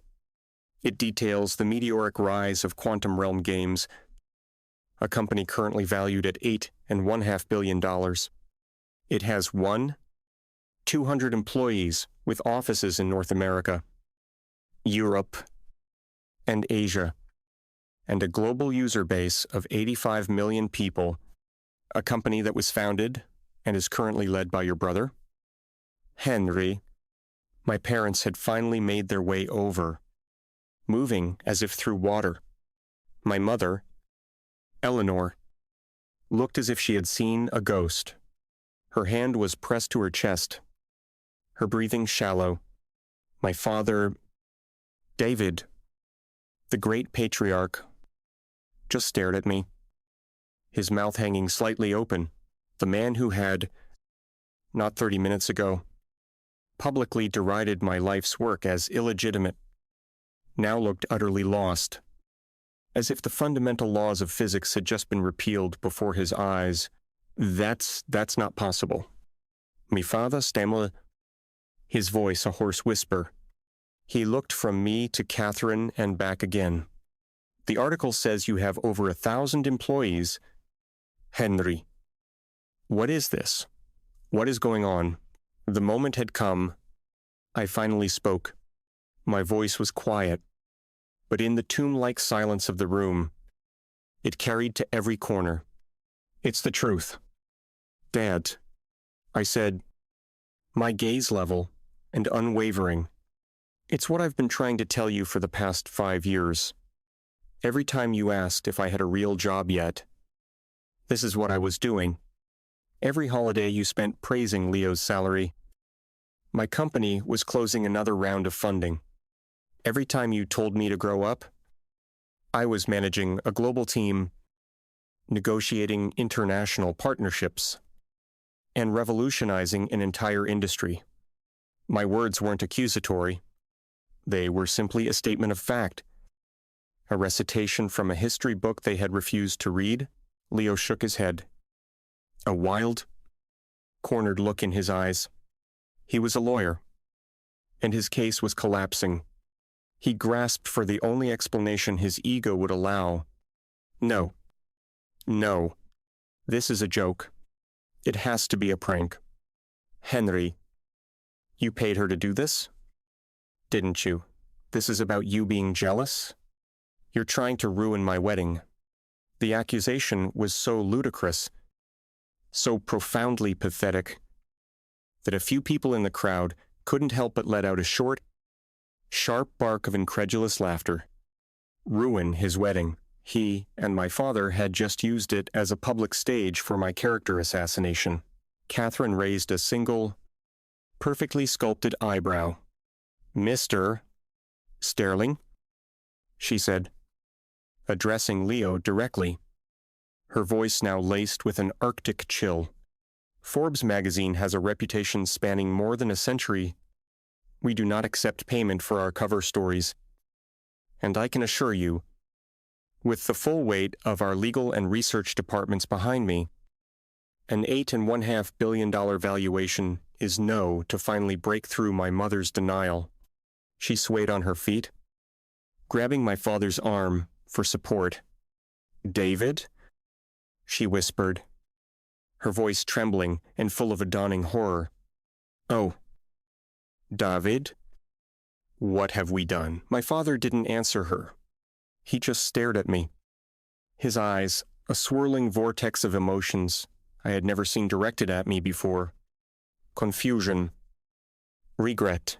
It details the meteoric rise of Quantum Realm Games, a company currently valued at $8.5 billion. It has 200 employees with offices in North America, Europe, and Asia, and a global user base of 85 million people, a company that was founded and is currently led by your brother, Henry. My parents had finally made their way over, moving as if through water. My mother, Eleanor, looked as if she had seen a ghost. Her hand was pressed to her chest, her breathing shallow. My father, David, the great patriarch, just stared at me, his mouth hanging slightly open. The man who had, not 30 minutes ago, publicly derided my life's work as illegitimate, now looked utterly lost, as if the fundamental laws of physics had just been repealed before his eyes. That's not possible. Mi father stammered, his voice a hoarse whisper. He looked from me to Catherine and back again. The article says you have over 1,000 employees. Henry. What is this? What is going on? The moment had come. I finally spoke. My voice was quiet, but in the tomb-like silence of the room, it carried to every corner. It's the truth. Dad, I said, my gaze level and unwavering. It's what I've been trying to tell you for the past 5 years. Every time you asked if I had a real job yet, this is what I was doing. Every holiday you spent praising Leo's salary. My company was closing another round of funding. Every time you told me to grow up, I was managing a global team, negotiating international partnerships, and revolutionizing an entire industry. My words weren't accusatory. They were simply a statement of fact. A recitation from a history book they had refused to read. Leo shook his head. A wild, cornered look in his eyes. He was a lawyer, and his case was collapsing. He grasped for the only explanation his ego would allow. No. This is a joke. It has to be a prank. Henry, you paid her to do this? Didn't you? This is about you being jealous? You're trying to ruin my wedding. The accusation was so ludicrous, so profoundly pathetic, that a few people in the crowd couldn't help but let out a short, sharp bark of incredulous laughter. Ruin his wedding. He and my father had just used it as a public stage for my character assassination. Catherine raised a single, perfectly sculpted eyebrow. Mr. Sterling, she said, addressing Leo directly, her voice now laced with an Arctic chill. Forbes magazine has a reputation spanning more than a century. We do not accept payment for our cover stories. And I can assure you, with the full weight of our legal and research departments behind me, an $8.5 billion valuation is no to finally break through my mother's denial. She swayed on her feet, grabbing my father's arm for support. David? She whispered, her voice trembling and full of a dawning horror. Oh, David? What have we done? My father didn't answer her. He just stared at me. His eyes, a swirling vortex of emotions I had never seen directed at me before. Confusion, regret,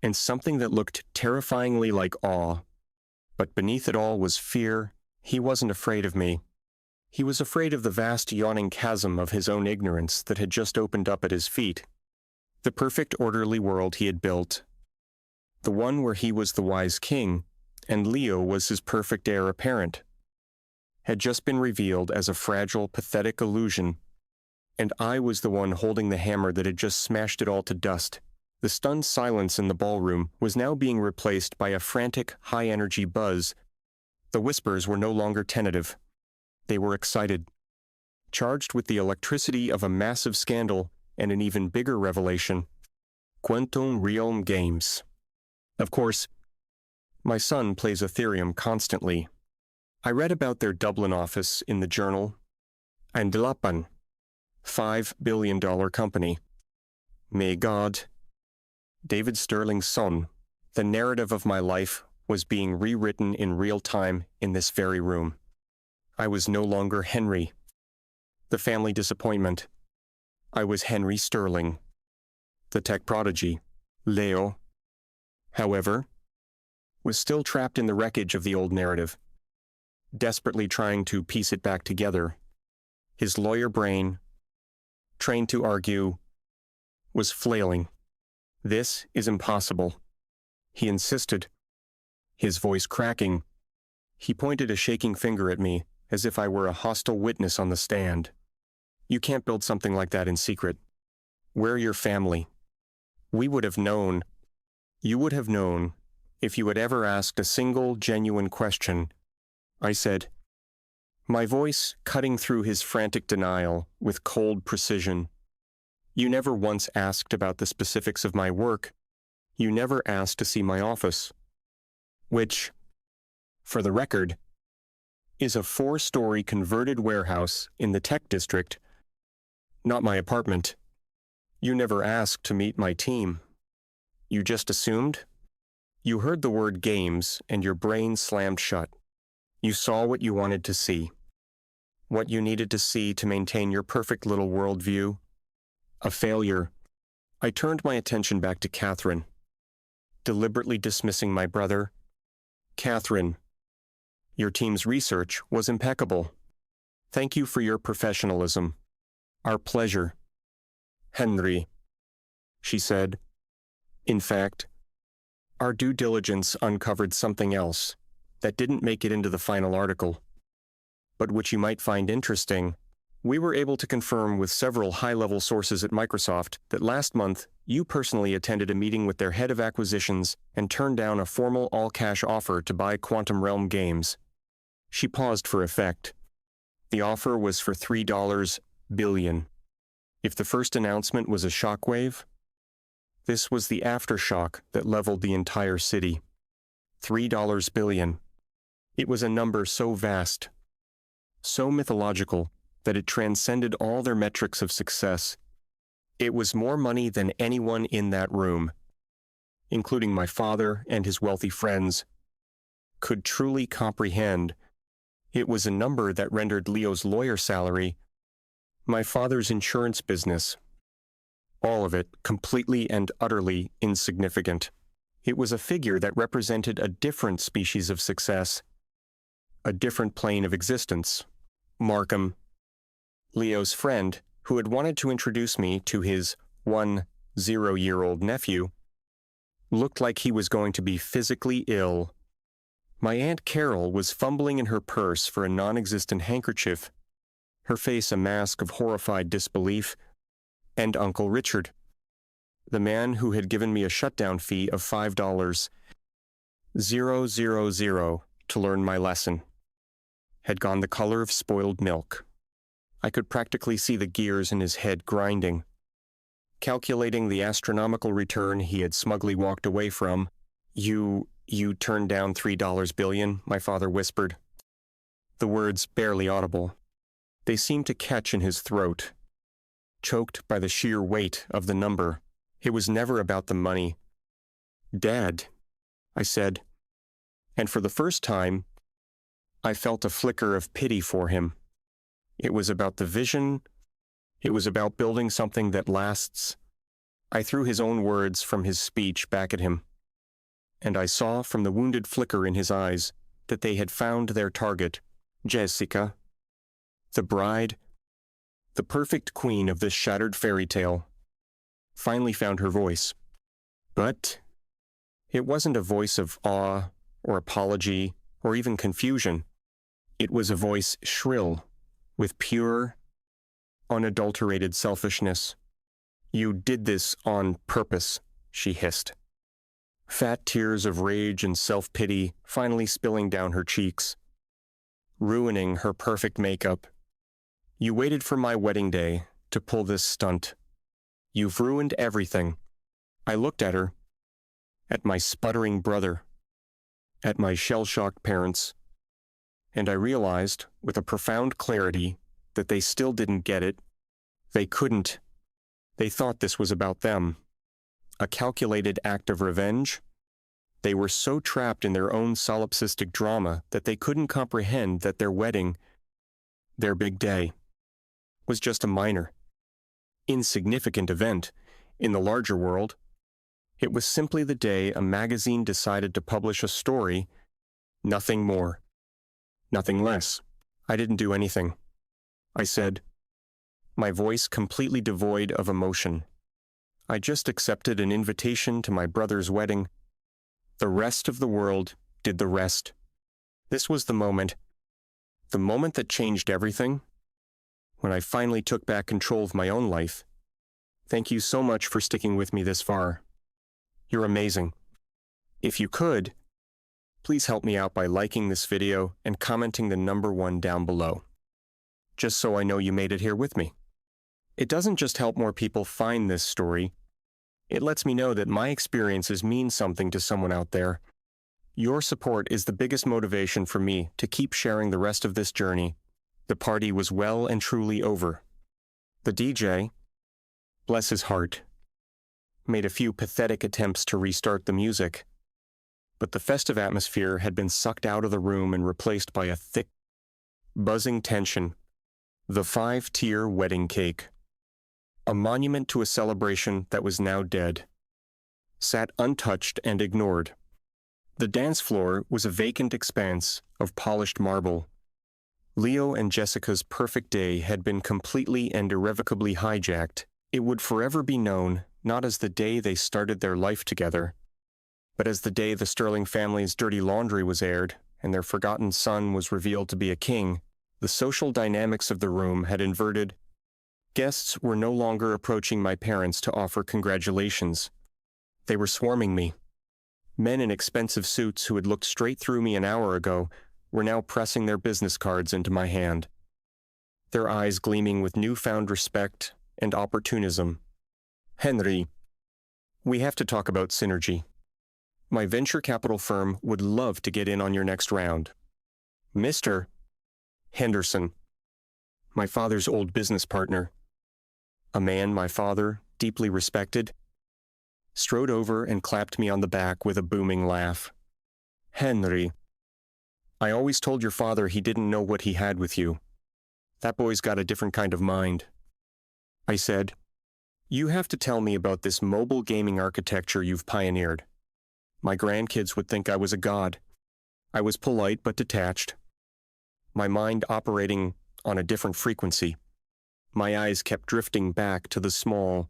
and something that looked terrifyingly like awe. But beneath it all was fear. He wasn't afraid of me. He was afraid of the vast yawning chasm of his own ignorance that had just opened up at his feet. The perfect orderly world he had built, the one where he was the wise king, and Leo was his perfect heir apparent, had just been revealed as a fragile, pathetic illusion, and I was the one holding the hammer that had just smashed it all to dust. The stunned silence in the ballroom was now being replaced by a frantic, high-energy buzz. The whispers were no longer tentative. They were excited, charged with the electricity of a massive scandal and an even bigger revelation. Quantum Realm Games. Of course, my son plays Ethereum constantly. I read about their Dublin office in the journal, Andlapan, $5 billion company. May God, David Sterling's son, the narrative of my life was being rewritten in real time in this very room. I was no longer Henry, the family disappointment. I was Henry Sterling, the tech prodigy. Leo, however, was still trapped in the wreckage of the old narrative, desperately trying to piece it back together. His lawyer brain, trained to argue, was flailing. This is impossible, he insisted, his voice cracking. He pointed a shaking finger at me, as if I were a hostile witness on the stand. You can't build something like that in secret. We're your family. We would have known. You would have known if you had ever asked a single genuine question. I said, my voice cutting through his frantic denial with cold precision. You never once asked about the specifics of my work. You never asked to see my office, which, for the record, is a 4-story converted warehouse in the tech district, not my apartment. You never asked to meet my team. You just assumed? You heard the word games and your brain slammed shut. You saw what you wanted to see. What you needed to see to maintain your perfect little worldview. A failure. I turned my attention back to Catherine, deliberately dismissing my brother. Catherine, your team's research was impeccable. Thank you for your professionalism. Our pleasure. Henry, she said. In fact, our due diligence uncovered something else that didn't make it into the final article, but which you might find interesting. We were able to confirm with several high-level sources at Microsoft that last month you personally attended a meeting with their head of acquisitions and turned down a formal all-cash offer to buy Quantum Realm Games. She paused for effect. The offer was for $3 billion. If the first announcement was a shockwave, this was the aftershock that leveled the entire city. $3 billion. It was a number so vast, so mythological, that it transcended all their metrics of success. It was more money than anyone in that room, including my father and his wealthy friends, could truly comprehend. It was a number that rendered Leo's lawyer salary, my father's insurance business, all of it completely and utterly insignificant. It was a figure that represented a different species of success, a different plane of existence. Markham, Leo's friend, who had wanted to introduce me to his 10-year-old nephew, looked like he was going to be physically ill. My Aunt Carol was fumbling in her purse for a non-existent handkerchief, her face a mask of horrified disbelief, and Uncle Richard, the man who had given me a shutdown fee of $5,000 to learn my lesson, had gone the color of spoiled milk. I could practically see the gears in his head grinding, calculating the astronomical return he had smugly walked away from. You turned down $3 billion, my father whispered. The words barely audible. They seemed to catch in his throat, choked by the sheer weight of the number. It was never about the money. Dad, I said, and for the first time, I felt a flicker of pity for him. It was about the vision. It was about building something that lasts. I threw his own words from his speech back at him, and I saw from the wounded flicker in his eyes that they had found their target, Jessica, the bride, the perfect queen of this shattered fairy tale, finally found her voice. But It wasn't a voice of awe or apology or even confusion. It was a voice shrill, with pure, unadulterated selfishness. "You did this on purpose," she hissed. Fat tears of rage and self-pity finally spilling down her cheeks, ruining her perfect makeup. "You waited for my wedding day to pull this stunt. You've ruined everything." I looked at her, at my sputtering brother, at my shell-shocked parents, and I realized, with a profound clarity, that they still didn't get it. They couldn't. They thought this was about them. A calculated act of revenge? They were so trapped in their own solipsistic drama that they couldn't comprehend that their wedding, their big day, was just a minor, insignificant event in the larger world. It was simply the day a magazine decided to publish a story, nothing more, nothing less. I didn't do anything, I said, my voice completely devoid of emotion. I just accepted an invitation to my brother's wedding. The rest of the world did the rest. This was the moment that changed everything, when I finally took back control of my own life. Thank you so much for sticking with me this far. You're amazing. If you could, please help me out by liking this video and commenting the number 1 down below, just so I know you made it here with me. It doesn't just help more people find this story, it lets me know that my experiences mean something to someone out there. Your support is the biggest motivation for me to keep sharing the rest of this journey. The party was well and truly over. The DJ, bless his heart, made a few pathetic attempts to restart the music, but the festive atmosphere had been sucked out of the room and replaced by a thick, buzzing tension. The 5-tier wedding cake, a monument to a celebration that was now dead, sat untouched and ignored. The dance floor was a vacant expanse of polished marble. Leo and Jessica's perfect day had been completely and irrevocably hijacked. It would forever be known not as the day they started their life together, but as the day the Sterling family's dirty laundry was aired and their forgotten son was revealed to be a king. The social dynamics of the room had inverted. Guests were no longer approaching my parents to offer congratulations. They were swarming me. Men in expensive suits who had looked straight through me an hour ago were now pressing their business cards into my hand, their eyes gleaming with newfound respect and opportunism. "Henry, we have to talk about synergy. My venture capital firm would love to get in on your next round." Mr. Henderson, my father's old business partner, a man my father deeply respected, strode over and clapped me on the back with a booming laugh. "Henry, I always told your father he didn't know what he had with you. That boy's got a different kind of mind." I said, "You have to tell me about this mobile gaming architecture you've pioneered. My grandkids would think I was a god." I was polite but detached, my mind operating on a different frequency. My eyes kept drifting back to the small,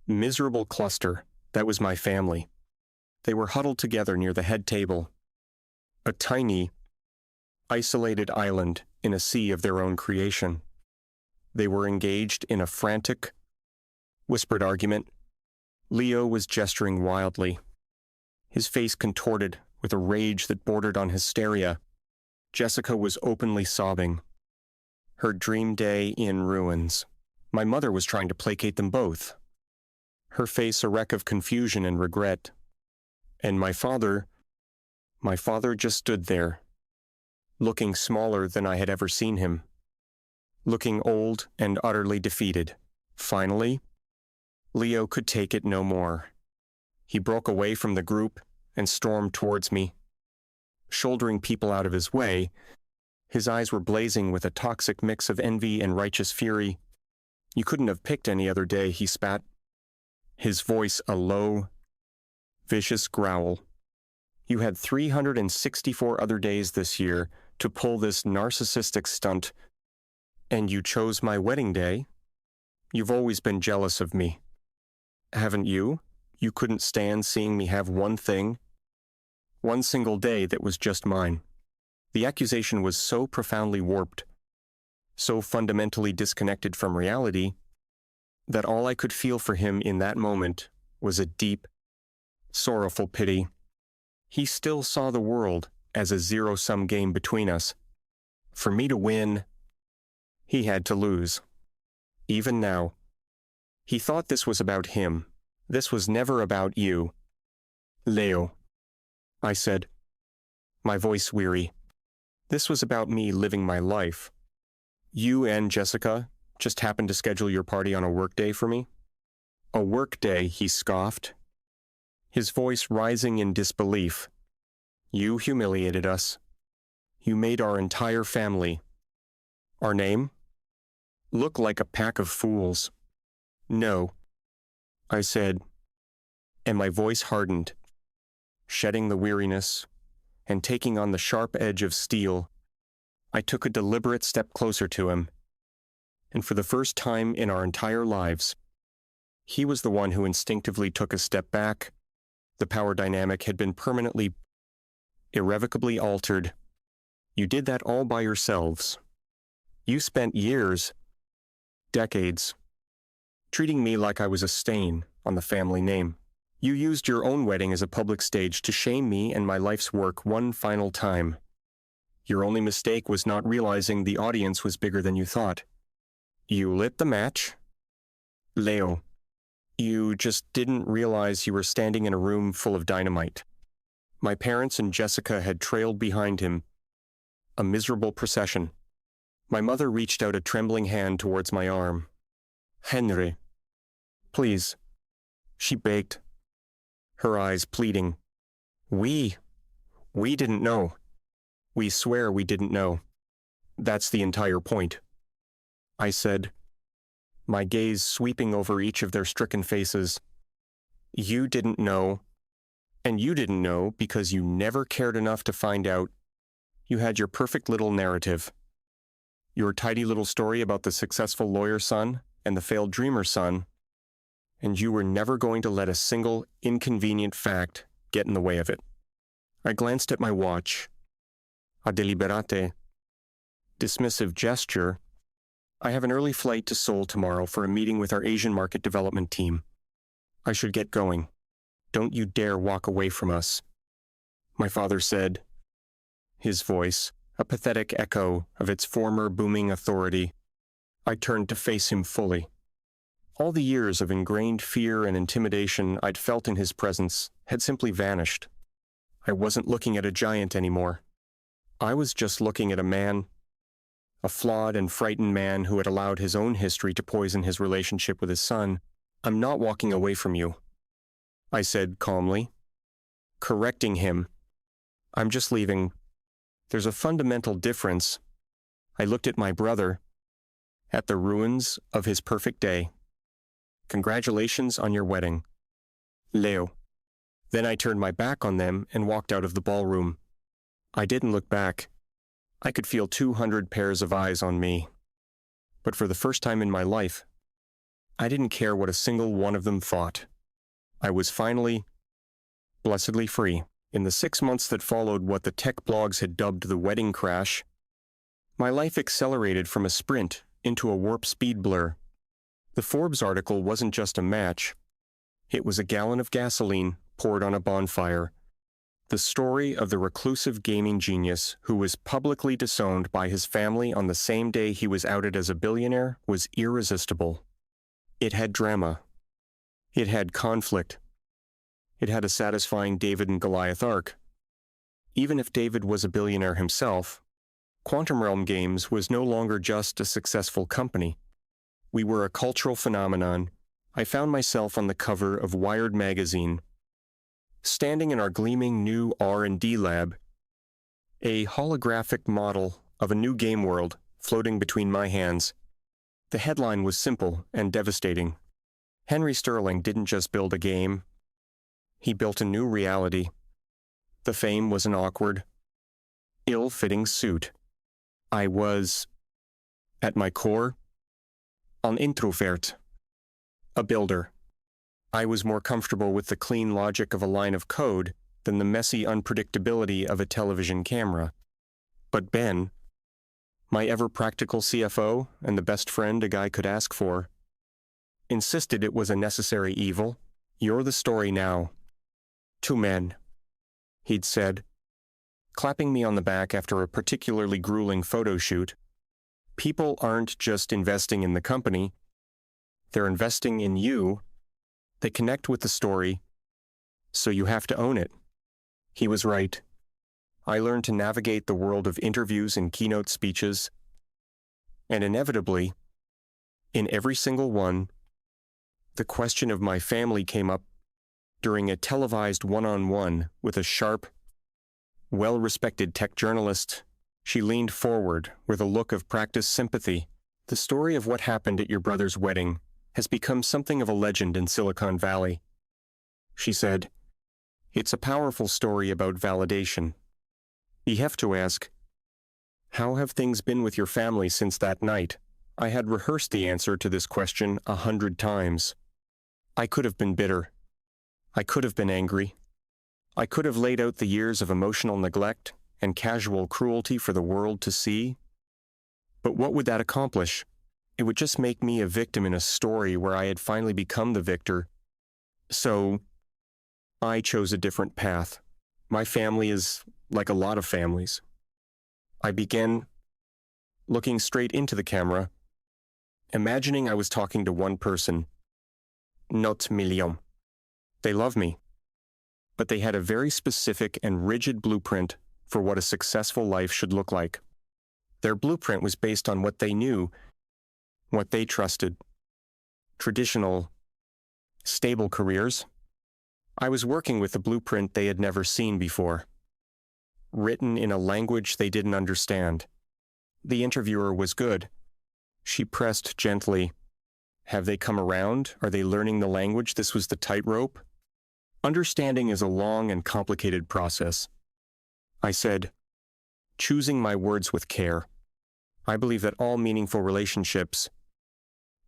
miserable cluster that was my family. They were huddled together near the head table, a tiny, isolated island in a sea of their own creation. They were engaged in a frantic, whispered argument. Leo was gesturing wildly, his face contorted with a rage that bordered on hysteria. Jessica was openly sobbing, her dream day in ruins. My mother was trying to placate them both, her face a wreck of confusion and regret. And my father just stood there, looking smaller than I had ever seen him, looking old and utterly defeated. Finally, Leo could take it no more. He broke away from the group and stormed towards me, shouldering people out of his way. His eyes were blazing with a toxic mix of envy and righteous fury. "You couldn't have picked any other day," he spat, his voice a low, vicious growl. "You had 364 other days this year to pull this narcissistic stunt, and you chose my wedding day? You've always been jealous of me, haven't you?" You couldn't stand seeing me have one single day that was just mine. The accusation was so profoundly warped, so fundamentally disconnected from reality, that all I could feel for him in that moment was a deep, sorrowful pity. He still saw the world as a zero-sum game between us. For me to win, he had to lose. Even now. He thought this was about him. This was never about you. Leo, I said, my voice weary. This was about me living my life. You and Jessica just happened to schedule your party on a workday for me? A workday, he scoffed, his voice rising in disbelief. You humiliated us. You made our entire family, our name, look like a pack of fools. No, I said, and my voice hardened, shedding the weariness and taking on the sharp edge of steel. I took a deliberate step closer to him, and for the first time in our entire lives, he was the one who instinctively took a step back. The power dynamic had been permanently, irrevocably altered. You did that all by yourselves. You spent years, decades, treating me like I was a stain on the family name. You used your own wedding as a public stage to shame me and my life's work one final time. Your only mistake was not realizing the audience was bigger than you thought. You lit the match. Leo, you just didn't realize you were standing in a room full of dynamite. My parents and Jessica had trailed behind him, a miserable procession. My mother reached out a trembling hand towards my arm. Henry, please, she begged, her eyes pleading. We didn't know. We swear we didn't know. That's the entire point, I said, my gaze sweeping over each of their stricken faces. You didn't know, and you didn't know because you never cared enough to find out. You had your perfect little narrative. Your tidy little story about the successful lawyer son and the failed dreamer son, and you were never going to let a single inconvenient fact get in the way of it. I glanced at my watch. A deliberate, dismissive gesture. I have an early flight to Seoul tomorrow for a meeting with our Asian market development team. I should get going. Don't you dare walk away from us, my father said, his voice a pathetic echo of its former booming authority. I turned to face him fully. All the years of ingrained fear and intimidation I'd felt in his presence had simply vanished. I wasn't looking at a giant anymore. I was just looking at a man, a flawed and frightened man who had allowed his own history to poison his relationship with his son. I'm not walking away from you, I said calmly, correcting him. I'm just leaving. There's a fundamental difference. I looked at my brother, at the ruins of his perfect day. Congratulations on your wedding, Leo. Then I turned my back on them and walked out of the ballroom. I didn't look back. I could feel 200 pairs of eyes on me. But for the first time in my life, I didn't care what a single one of them thought. I was finally, blessedly free. In the 6 months that followed what the tech blogs had dubbed the wedding crash, my life accelerated from a sprint into a warp speed blur. The Forbes article wasn't just a match. It was a gallon of gasoline poured on a bonfire. The story of the reclusive gaming genius who was publicly disowned by his family on the same day he was outed as a billionaire was irresistible. It had drama. It had conflict. It had a satisfying David and Goliath arc. Even if David was a billionaire himself, Quantum Realm Games was no longer just a successful company. We were a cultural phenomenon. I found myself on the cover of Wired magazine, standing in our gleaming new R&D lab, a holographic model of a new game world floating between my hands. The headline was simple and devastating. Henry Sterling didn't just build a game. He built a new reality. The fame was an awkward, ill-fitting suit. I was, at my core, an introvert, a builder. I was more comfortable with the clean logic of a line of code than the messy unpredictability of a television camera. But Ben, my ever-practical CFO and the best friend a guy could ask for, insisted it was a necessary evil. "You're the story now." "Two men," he'd said, clapping me on the back after a particularly grueling photo shoot. "People aren't just investing in the company, they're investing in you. They connect with the story, so you have to own it." He was right. I learned to navigate the world of interviews and keynote speeches, and inevitably, in every single one, the question of my family came up during a televised one-on-one with a sharp, well-respected tech journalist. She leaned forward with a look of practiced sympathy. "The story of what happened at your brother's wedding has become something of a legend in Silicon Valley," she said. "It's a powerful story about validation. You have to ask, how have things been with your family since that night?" I had rehearsed the answer to this question 100 times. I could have been bitter. I could have been angry. I could have laid out the years of emotional neglect and casual cruelty for the world to see. But what would that accomplish? It would just make me a victim in a story where I had finally become the victor. So, I chose a different path. My family is like a lot of families. I began looking straight into the camera, imagining I was talking to one person. Not million. They love me, but they had a very specific and rigid blueprint for what a successful life should look like. Their blueprint was based on what they knew, what they trusted. Traditional, stable careers. I was working with a blueprint they had never seen before, written in a language they didn't understand. The interviewer was good. She pressed gently. "Have they come around? Are they learning the language?" This was the tightrope. Understanding is a long and complicated process. I said, choosing my words with care. I believe that all meaningful relationships,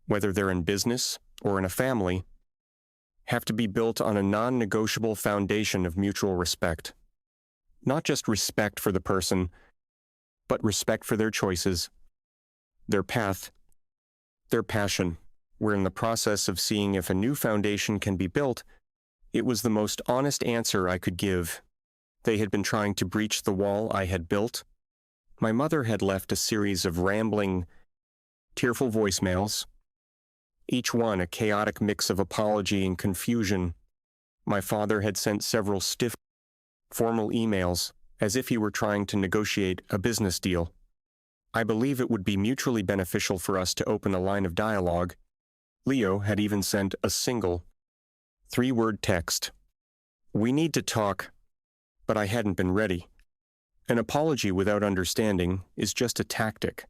whether they're in business or in a family, have to be built on a non-negotiable foundation of mutual respect. Not just respect for the person, but respect for their choices, their path, their passion. We're in the process of seeing if a new foundation can be built. It was the most honest answer I could give. They had been trying to breach the wall I had built. My mother had left a series of rambling, tearful voicemails, each one a chaotic mix of apology and confusion. My father had sent several stiff, formal emails, as if he were trying to negotiate a business deal. I believe it would be mutually beneficial for us to open a line of dialogue. Leo had even sent a single, 3-word text. "We need to talk," but I hadn't been ready. An apology without understanding is just a tactic.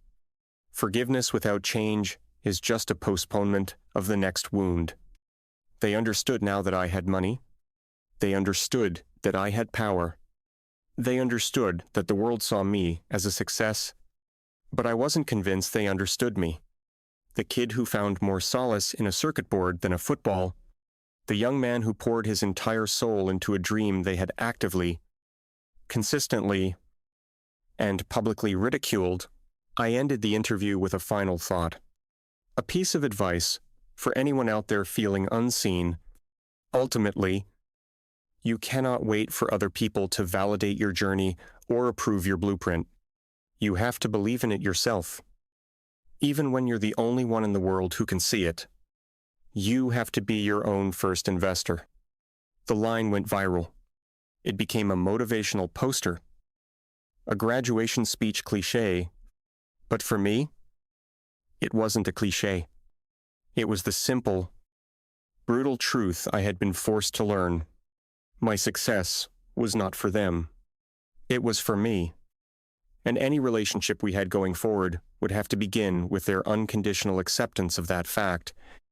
Forgiveness without change is just a postponement of the next wound. They understood now that I had money. They understood that I had power. They understood that the world saw me as a success, but I wasn't convinced they understood me. The kid who found more solace in a circuit board than a football, the young man who poured his entire soul into a dream they had actively, consistently, and publicly ridiculed. I ended the interview with a final thought. A piece of advice for anyone out there feeling unseen. Ultimately, you cannot wait for other people to validate your journey or approve your blueprint. You have to believe in it yourself. Even when you're the only one in the world who can see it, you have to be your own first investor. The line went viral. It became a motivational poster, a graduation speech cliché, but for me, it wasn't a cliché. It was the simple, brutal truth I had been forced to learn. My success was not for them. It was for me. And any relationship we had going forward would have to begin with their unconditional acceptance of that fact.